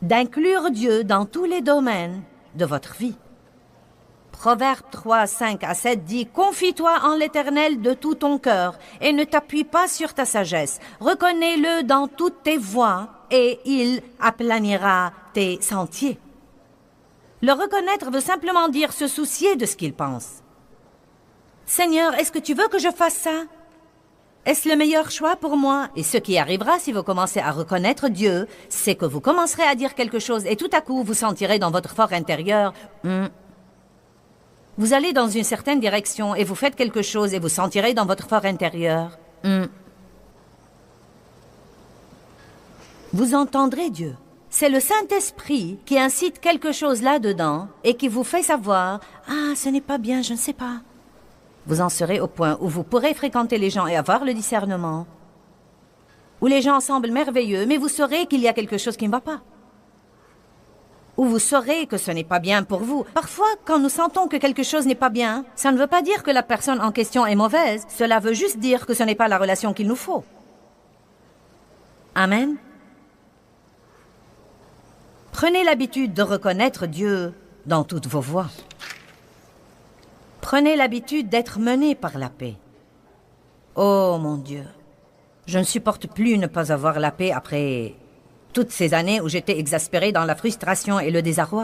d'inclure Dieu dans tous les domaines de votre vie. Proverbe 3, 5 à 7 dit « Confie-toi en l'Éternel de tout ton cœur et ne t'appuie pas sur ta sagesse. Reconnais-le dans toutes tes voies et il aplanira tes sentiers. » Le reconnaître veut simplement dire se soucier de ce qu'il pense. « Seigneur, est-ce que tu veux que je fasse ça? Est-ce le meilleur choix pour moi? » Et ce qui arrivera si vous commencez à reconnaître Dieu, c'est que vous commencerez à dire quelque chose et tout à coup vous sentirez dans votre fort intérieur vous allez dans une certaine direction et vous faites quelque chose et vous sentirez dans votre fort intérieur vous entendrez Dieu. C'est le Saint-Esprit qui incite quelque chose là-dedans et qui vous fait savoir « Ah, ce n'est pas bien, je ne sais pas. » Vous en serez au point où vous pourrez fréquenter les gens et avoir le discernement. Où les gens semblent merveilleux, mais vous saurez qu'il y a quelque chose qui ne va pas. Où vous saurez que ce n'est pas bien pour vous. Parfois, quand nous sentons que quelque chose n'est pas bien, ça ne veut pas dire que la personne en question est mauvaise. Cela veut juste dire que ce n'est pas la relation qu'il nous faut. Amen. Prenez l'habitude de reconnaître Dieu dans toutes vos voies. Prenez l'habitude d'être mené par la paix. Oh mon Dieu, je ne supporte plus ne pas avoir la paix après toutes ces années où j'étais exaspérée dans la frustration et le désarroi.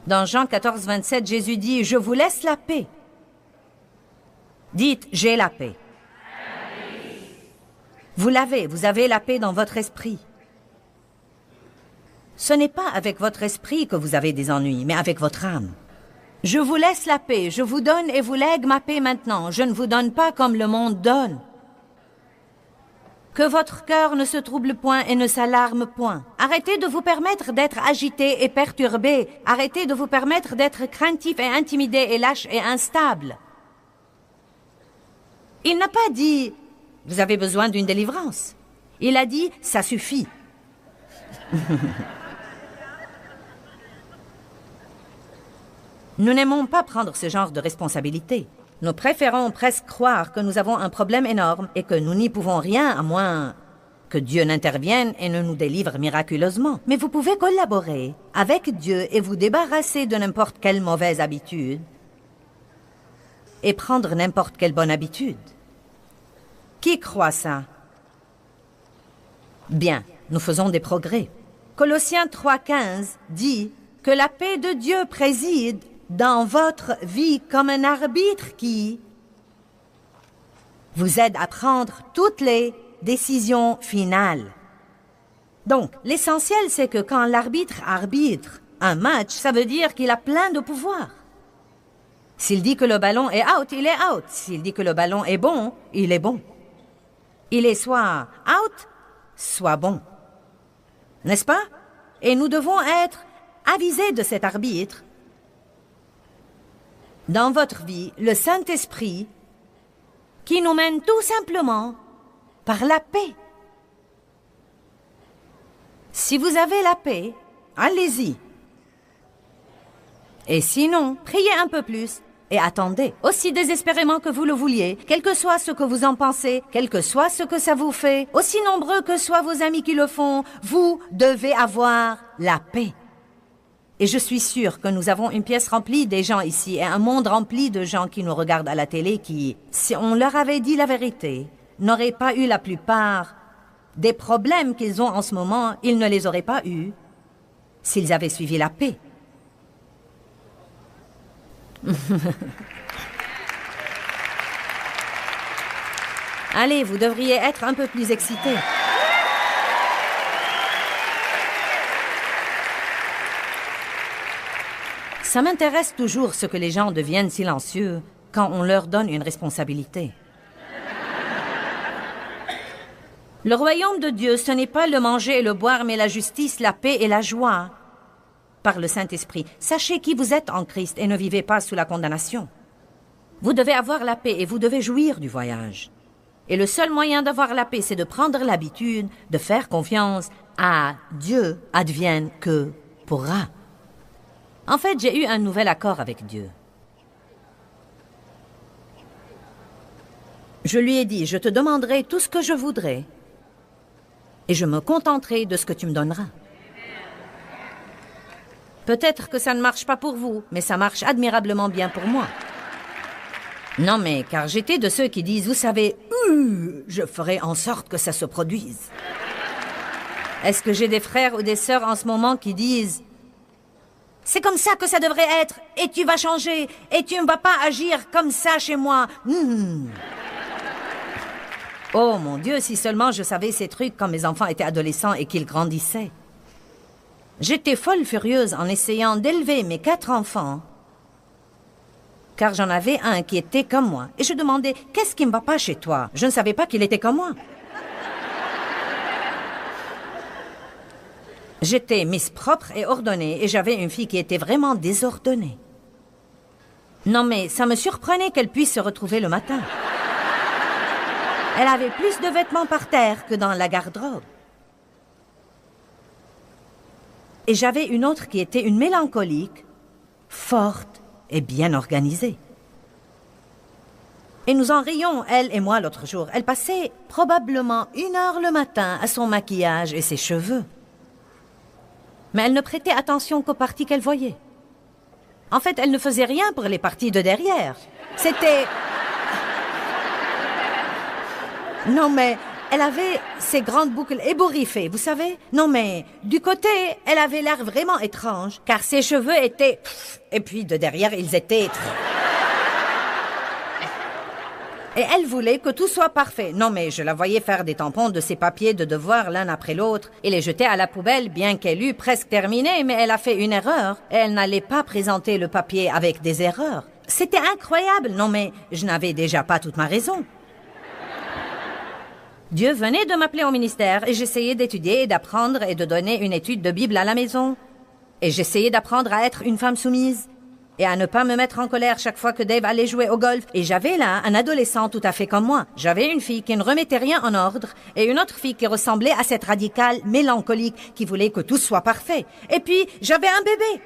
Dans Jean 14, 27, Jésus dit « Je vous laisse la paix ». Dites « J'ai la paix ». Vous l'avez, vous avez la paix dans votre esprit. Ce n'est pas avec votre esprit que vous avez des ennuis, mais avec votre âme. Je vous laisse la paix, je vous donne et vous lègue ma paix maintenant. Je ne vous donne pas comme le monde donne. Que votre cœur ne se trouble point et ne s'alarme point. Arrêtez de vous permettre d'être agité et perturbé. Arrêtez de vous permettre d'être craintif et intimidé et lâche et instable. Il n'a pas dit « Vous avez besoin d'une délivrance ». Il a dit « Ça suffit ». Nous n'aimons pas prendre ce genre de responsabilité. Nous préférons presque croire que nous avons un problème énorme et que nous n'y pouvons rien à moins que Dieu n'intervienne et ne nous délivre miraculeusement. Mais vous pouvez collaborer avec Dieu et vous débarrasser de n'importe quelle mauvaise habitude et prendre n'importe quelle bonne habitude. Qui croit ça? Bien, nous faisons des progrès. Colossiens 3,15 dit que la paix de Dieu préside dans votre vie comme un arbitre qui vous aide à prendre toutes les décisions finales. Donc, l'essentiel, c'est que quand l'arbitre arbitre un match, ça veut dire qu'il a plein de pouvoir. S'il dit que le ballon est out, il est out. S'il dit que le ballon est bon, il est bon. Il est soit out, soit bon. N'est-ce pas? Et nous devons être avisés de cet arbitre. Dans votre vie, le Saint-Esprit qui nous mène tout simplement par la paix. Si vous avez la paix, allez-y. Et sinon, priez un peu plus et attendez, aussi désespérément que vous le vouliez, quel que soit ce que vous en pensez, quel que soit ce que ça vous fait, aussi nombreux que soient vos amis qui le font, vous devez avoir la paix. Et je suis sûre que nous avons une pièce remplie des gens ici et un monde rempli de gens qui nous regardent à la télé qui, si on leur avait dit la vérité, n'auraient pas eu la plupart des problèmes qu'ils ont en ce moment, ils ne les auraient pas eus s'ils avaient suivi la paix. Allez, vous devriez être un peu plus excités. Ça m'intéresse toujours ce que les gens deviennent silencieux quand on leur donne une responsabilité. Le royaume de Dieu, ce n'est pas le manger et le boire, mais la justice, la paix et la joie par le Saint-Esprit. Sachez qui vous êtes en Christ et ne vivez pas sous la condamnation. Vous devez avoir la paix et vous devez jouir du voyage. Et le seul moyen d'avoir la paix, c'est de prendre l'habitude de faire confiance à Dieu, advienne que pourra. En fait, j'ai eu un nouvel accord avec Dieu. Je lui ai dit, je te demanderai tout ce que je voudrais et je me contenterai de ce que tu me donneras. Peut-être que ça ne marche pas pour vous, mais ça marche admirablement bien pour moi. Non, mais car j'étais de ceux qui disent, vous savez, je ferai en sorte que ça se produise. Est-ce que j'ai des frères ou des sœurs en ce moment qui disent, c'est comme ça que ça devrait être, et tu vas changer, et tu ne vas pas agir comme ça chez moi. Oh mon Dieu, si seulement je savais ces trucs quand mes enfants étaient adolescents et qu'ils grandissaient. J'étais folle furieuse en essayant d'élever mes 4 enfants, car j'en avais un qui était comme moi. Et je demandais, qu'est-ce qui ne va pas chez toi? Je ne savais pas qu'il était comme moi. J'étais Miss propre et ordonnée, et j'avais une fille qui était vraiment désordonnée. Non mais ça me surprenait qu'elle puisse se retrouver le matin. Elle avait plus de vêtements par terre que dans la garde-robe. Et j'avais une autre qui était une mélancolique, forte et bien organisée. Et nous en rions, elle et moi, l'autre jour. Elle passait probablement 1 heure le matin à son maquillage et ses cheveux. Mais elle ne prêtait attention qu'aux parties qu'elle voyait. En fait, elle ne faisait rien pour les parties de derrière. C'était... Non, mais Elle avait ces grandes boucles ébouriffées, vous savez? Non mais, du côté, elle avait l'air vraiment étrange, car ses cheveux étaient... Et puis de derrière, ils étaient... Et elle voulait que tout soit parfait. Non mais, je la voyais faire des tampons de ses papiers de devoir l'un après l'autre et les jeter à la poubelle, bien qu'elle eût presque terminé, mais elle a fait une erreur. Et elle n'allait pas présenter le papier avec des erreurs. C'était incroyable. Non mais, je n'avais déjà pas toute ma raison. Dieu venait de m'appeler au ministère et j'essayais d'étudier et d'apprendre et de donner une étude de Bible à la maison. Et j'essayais d'apprendre à être une femme soumise et à ne pas me mettre en colère chaque fois que Dave allait jouer au golf. Et j'avais là un adolescent tout à fait comme moi. J'avais une fille qui ne remettait rien en ordre et une autre fille qui ressemblait à cette radicale mélancolique qui voulait que tout soit parfait. Et puis, j'avais un bébé.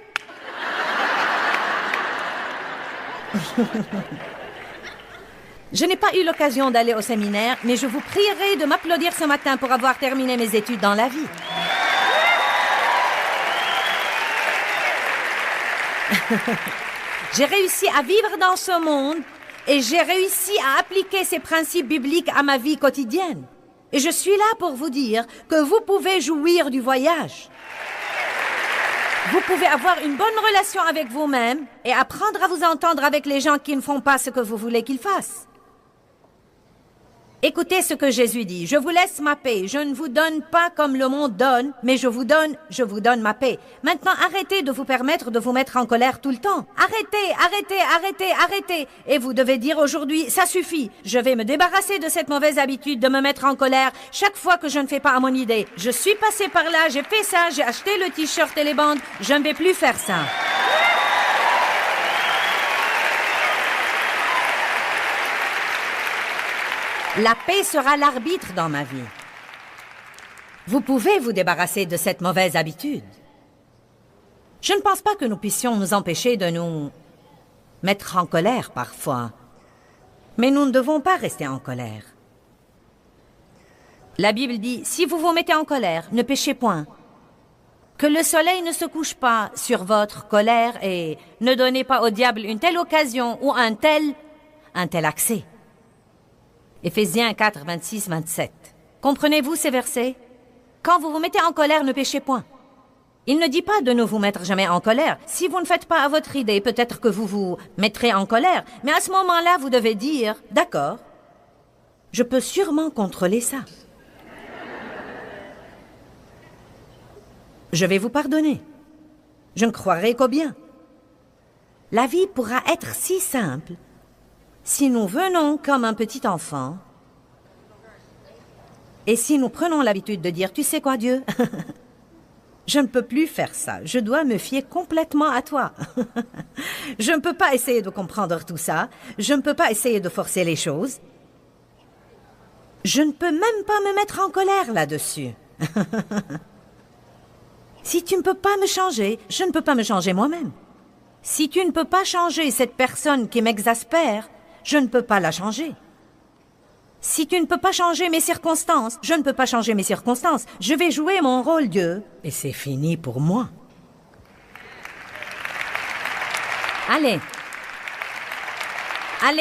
Je n'ai pas eu l'occasion d'aller au séminaire, mais je vous prierai de m'applaudir ce matin pour avoir terminé mes études dans la vie. J'ai réussi à vivre dans ce monde et j'ai réussi à appliquer ces principes bibliques à ma vie quotidienne. Et je suis là pour vous dire que vous pouvez jouir du voyage. Vous pouvez avoir une bonne relation avec vous-même et apprendre à vous entendre avec les gens qui ne font pas ce que vous voulez qu'ils fassent. Écoutez ce que Jésus dit. Je vous laisse ma paix. Je ne vous donne pas comme le monde donne, mais je vous donne ma paix. Maintenant, arrêtez de vous permettre de vous mettre en colère tout le temps. Arrêtez. Et vous devez dire aujourd'hui, ça suffit. Je vais me débarrasser de cette mauvaise habitude de me mettre en colère chaque fois que je ne fais pas à mon idée. Je suis passé par là, j'ai fait ça, j'ai acheté le t-shirt et les bandes. Je ne vais plus faire ça. La paix sera l'arbitre dans ma vie. Vous pouvez vous débarrasser de cette mauvaise habitude. Je ne pense pas que nous puissions nous empêcher de nous mettre en colère parfois. Mais nous ne devons pas rester en colère. La Bible dit, si vous vous mettez en colère, ne péchez point. Que le soleil ne se couche pas sur votre colère et ne donnez pas au diable une telle occasion ou un tel accès. Éphésiens 4, 26, 27. Comprenez-vous ces versets? Quand vous vous mettez en colère, ne péchez point. Il ne dit pas de ne vous mettre jamais en colère. Si vous ne faites pas à votre idée, peut-être que vous vous mettrez en colère. Mais à ce moment-là, vous devez dire, d'accord, je peux sûrement contrôler ça. Je vais vous pardonner. Je ne croirai qu'au bien. La vie pourra être si simple si nous venons comme un petit enfant et si nous prenons l'habitude de dire, tu sais quoi Dieu, je ne peux plus faire ça, je dois me fier complètement à toi. Je ne peux pas essayer de comprendre tout ça, je ne peux pas essayer de forcer les choses. Je ne peux même pas me mettre en colère là-dessus. Si tu ne peux pas me changer, je ne peux pas me changer moi-même. Si tu ne peux pas changer cette personne qui m'exaspère, je ne peux pas la changer. Si tu ne peux pas changer mes circonstances, je ne peux pas changer mes circonstances. Je vais jouer mon rôle, Dieu, et c'est fini pour moi. Allez,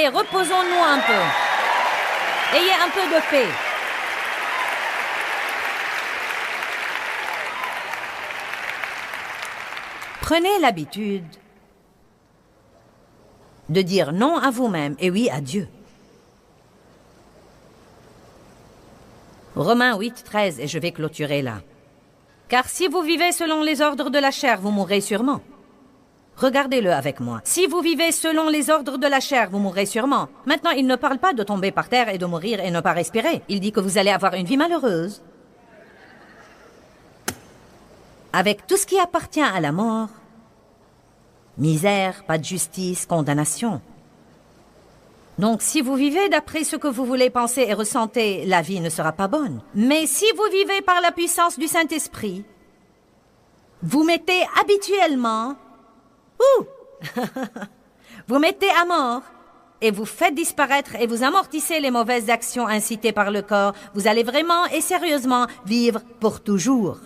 reposons-nous un peu. Ayez un peu de paix. Prenez l'habitude de dire non à vous-même et oui à Dieu. Romains 8, 13, et je vais clôturer là. Car si vous vivez selon les ordres de la chair, vous mourrez sûrement. Regardez-le avec moi. Si vous vivez selon les ordres de la chair, vous mourrez sûrement. Maintenant, il ne parle pas de tomber par terre et de mourir et ne pas respirer. Il dit que vous allez avoir une vie malheureuse, avec tout ce qui appartient à la mort. Misère, pas de justice, condamnation. Donc, si vous vivez d'après ce que vous voulez penser et ressentez, la vie ne sera pas bonne. Mais si vous vivez par la puissance du Saint-Esprit, vous mettez habituellement... vous mettez à mort et vous faites disparaître et vous amortissez les mauvaises actions incitées par le corps. Vous allez vraiment et sérieusement vivre pour toujours.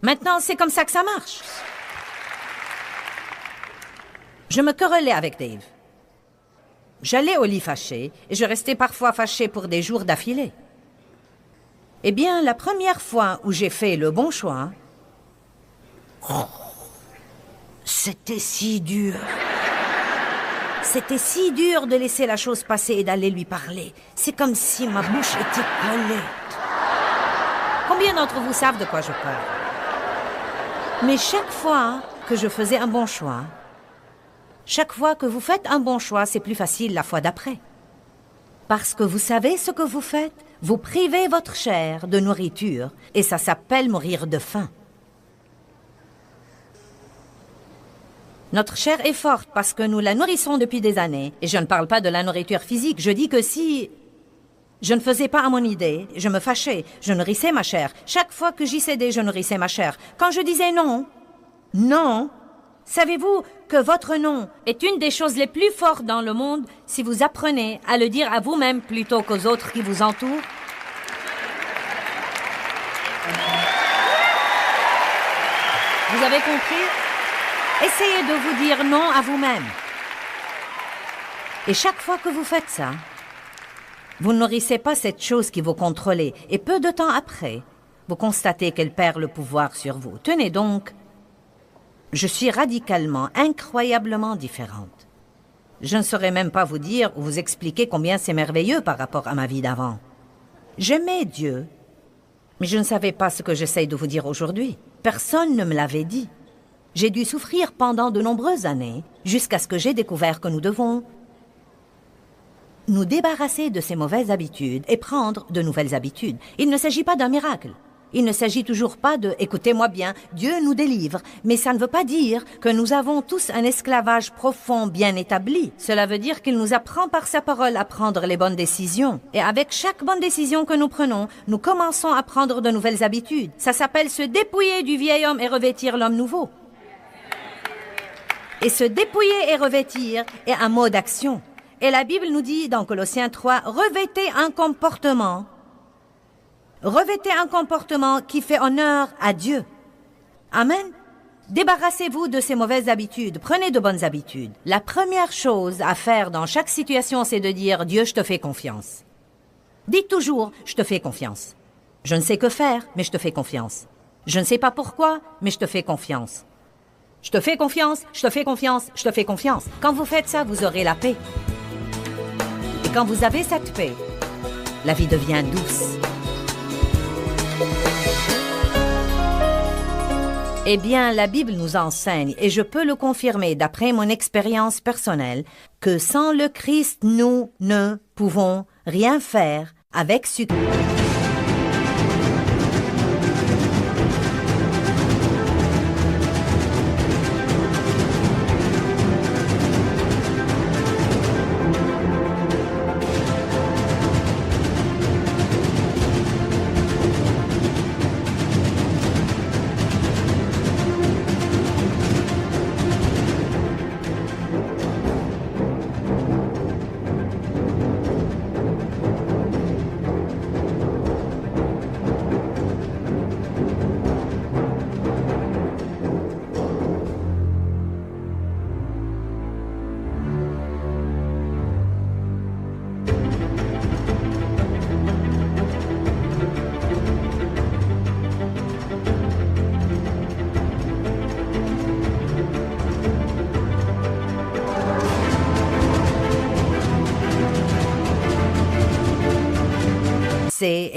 Maintenant, c'est comme ça que ça marche. Je me querellais avec Dave. J'allais au lit fâché, et je restais parfois fâché pour des jours d'affilée. Eh bien, la première fois où j'ai fait le bon choix, c'était si dur. C'était si dur de laisser la chose passer et d'aller lui parler. C'est comme si ma bouche était collée. Combien d'entre vous savent de quoi je parle? Mais chaque fois que je faisais un bon choix, chaque fois que vous faites un bon choix, c'est plus facile la fois d'après. Parce que vous savez ce que vous faites? Vous privez votre chair de nourriture et ça s'appelle mourir de faim. Notre chair est forte parce que nous la nourrissons depuis des années. Et je ne parle pas de la nourriture physique. Je dis que si je ne faisais pas à mon idée, je me fâchais, je nourrissais ma chair. Chaque fois que j'y cédais, je nourrissais ma chair. Quand je disais non, non, savez-vous que votre non est une des choses les plus fortes dans le monde si vous apprenez à le dire à vous-même plutôt qu'aux autres qui vous entourent? Vous avez compris? Essayez de vous dire non à vous-même. Et chaque fois que vous faites ça, vous ne nourrissez pas cette chose qui vous contrôle. Et peu de temps après, vous constatez qu'elle perd le pouvoir sur vous. Tenez donc, je suis radicalement, incroyablement différente. Je ne saurais même pas vous dire ou vous expliquer combien c'est merveilleux par rapport à ma vie d'avant. J'aimais Dieu, mais je ne savais pas ce que j'essaye de vous dire aujourd'hui. Personne ne me l'avait dit. J'ai dû souffrir pendant de nombreuses années, jusqu'à ce que j'ai découvert que nous devons nous débarrasser de ces mauvaises habitudes et prendre de nouvelles habitudes. Il ne s'agit pas d'un miracle. Il ne s'agit toujours pas de « écoutez-moi bien, Dieu nous délivre », mais ça ne veut pas dire que nous avons tous un esclavage profond bien établi. Cela veut dire qu'il nous apprend par sa parole à prendre les bonnes décisions. Et avec chaque bonne décision que nous prenons, nous commençons à prendre de nouvelles habitudes. Ça s'appelle se dépouiller du vieil homme et revêtir l'homme nouveau. Et se dépouiller et revêtir est un mot d'action. Et la Bible nous dit dans Colossiens 3, revêtez un comportement. Revêtez un comportement qui fait honneur à Dieu. Amen. Débarrassez-vous de ces mauvaises habitudes. Prenez de bonnes habitudes. La première chose à faire dans chaque situation, c'est de dire, Dieu, je te fais confiance. Dites toujours, je te fais confiance. Je ne sais que faire, mais je te fais confiance. Je ne sais pas pourquoi, mais je te fais confiance. Je te fais confiance, je te fais confiance, je te fais confiance. Quand vous faites ça, vous aurez la paix. Et quand vous avez cette paix, la vie devient douce. Eh bien, la Bible nous enseigne, et je peux le confirmer d'après mon expérience personnelle, que sans le Christ, nous ne pouvons rien faire avec succès.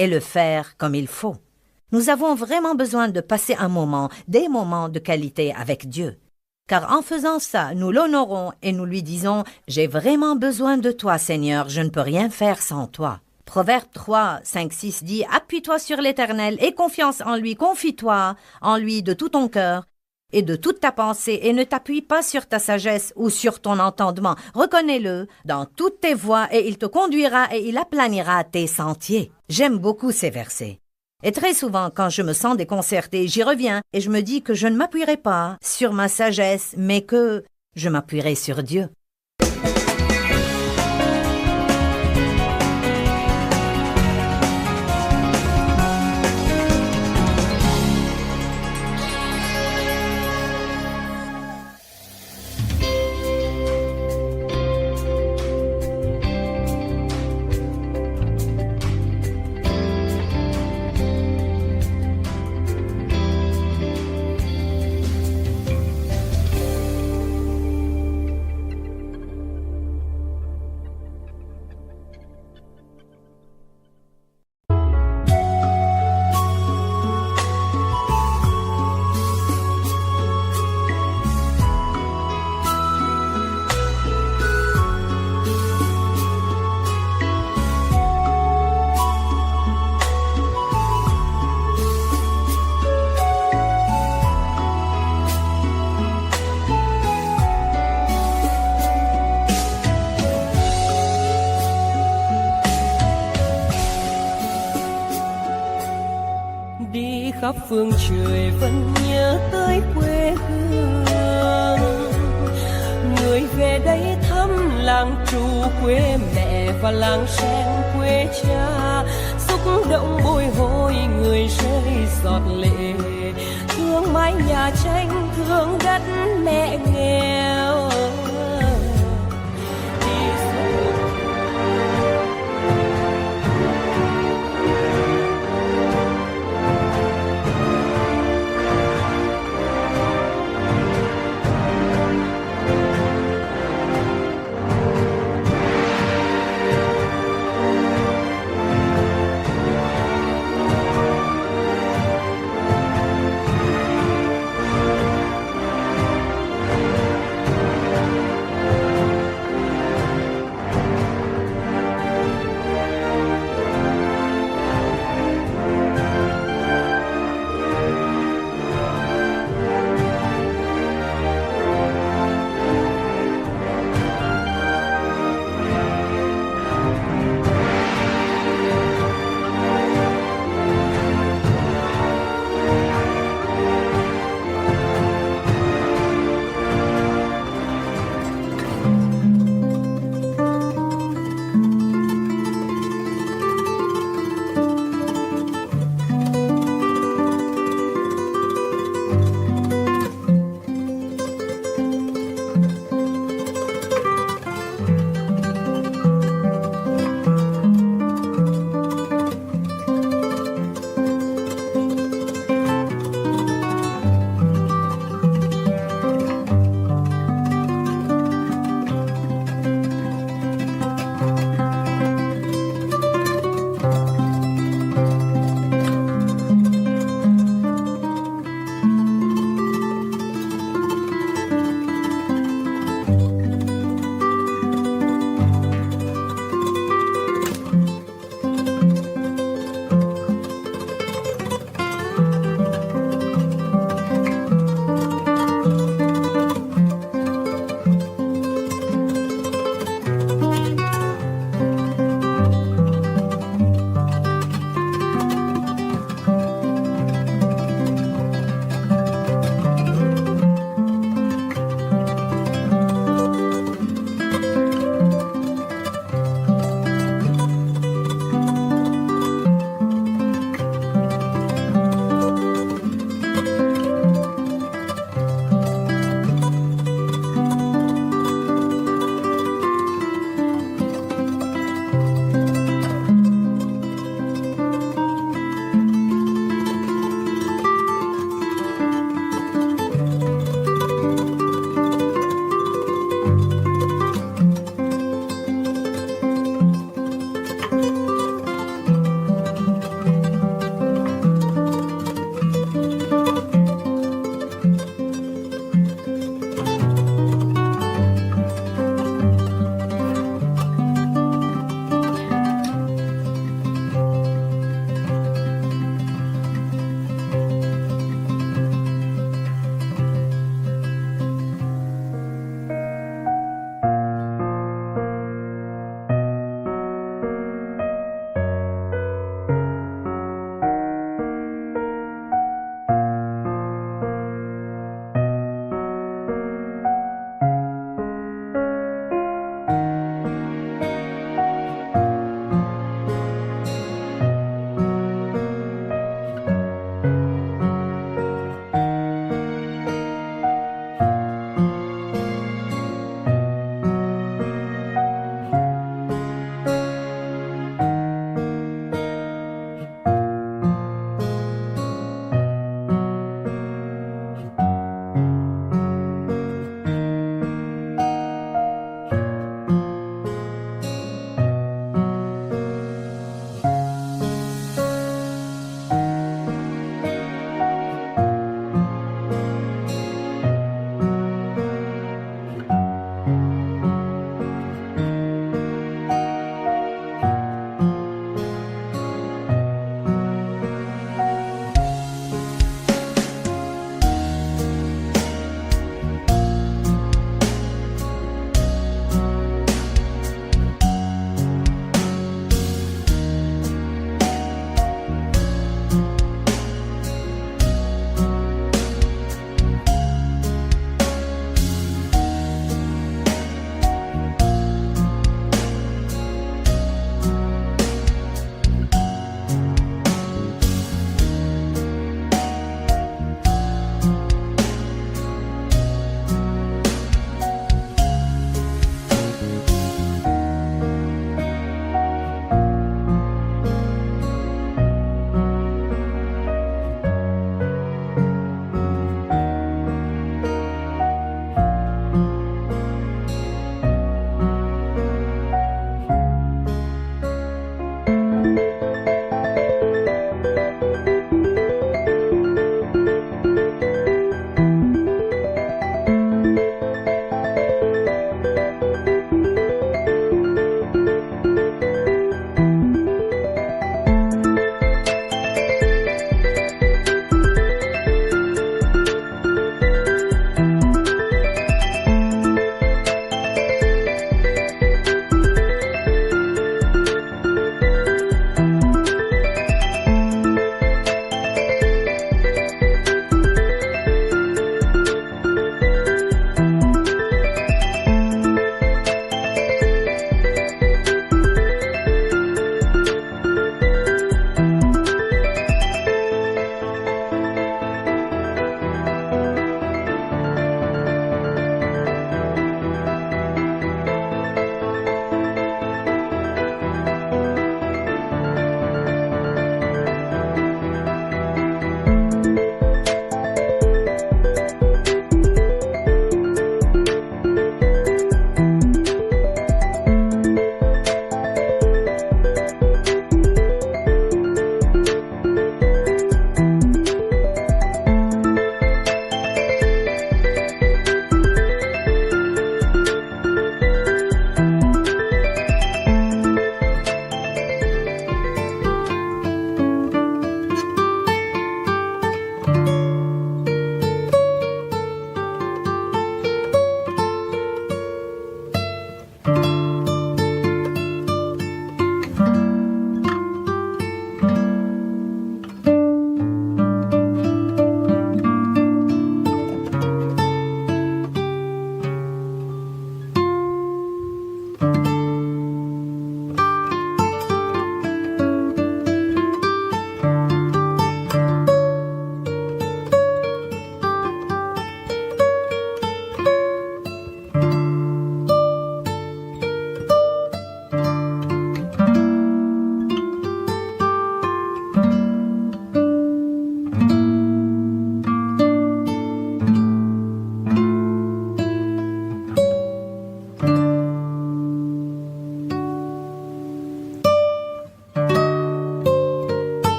Et le faire comme il faut. Nous avons vraiment besoin de passer un moment, des moments de qualité avec Dieu. Car en faisant ça, nous l'honorons et nous lui disons « J'ai vraiment besoin de toi, Seigneur, je ne peux rien faire sans toi. » Proverbe 3, 5, 6 dit « Appuie-toi sur l'Éternel et confiance en lui, confie-toi en lui de tout ton cœur et de toute ta pensée et ne t'appuie pas sur ta sagesse ou sur ton entendement. Reconnais-le dans toutes tes voies et il te conduira et il aplanira tes sentiers. » J'aime beaucoup ces versets. Et très souvent, quand je me sens déconcertée, j'y reviens et je me dis que je ne m'appuierai pas sur ma sagesse, mais que je m'appuierai sur Dieu. phương trời vẫn nhớ tới quê hương. Người về đây thăm làng trù quê mẹ và làng sen quê cha, xúc động bồi hồi người rơi giọt lệ, thương mái nhà tranh thương đất mẹ nghèo.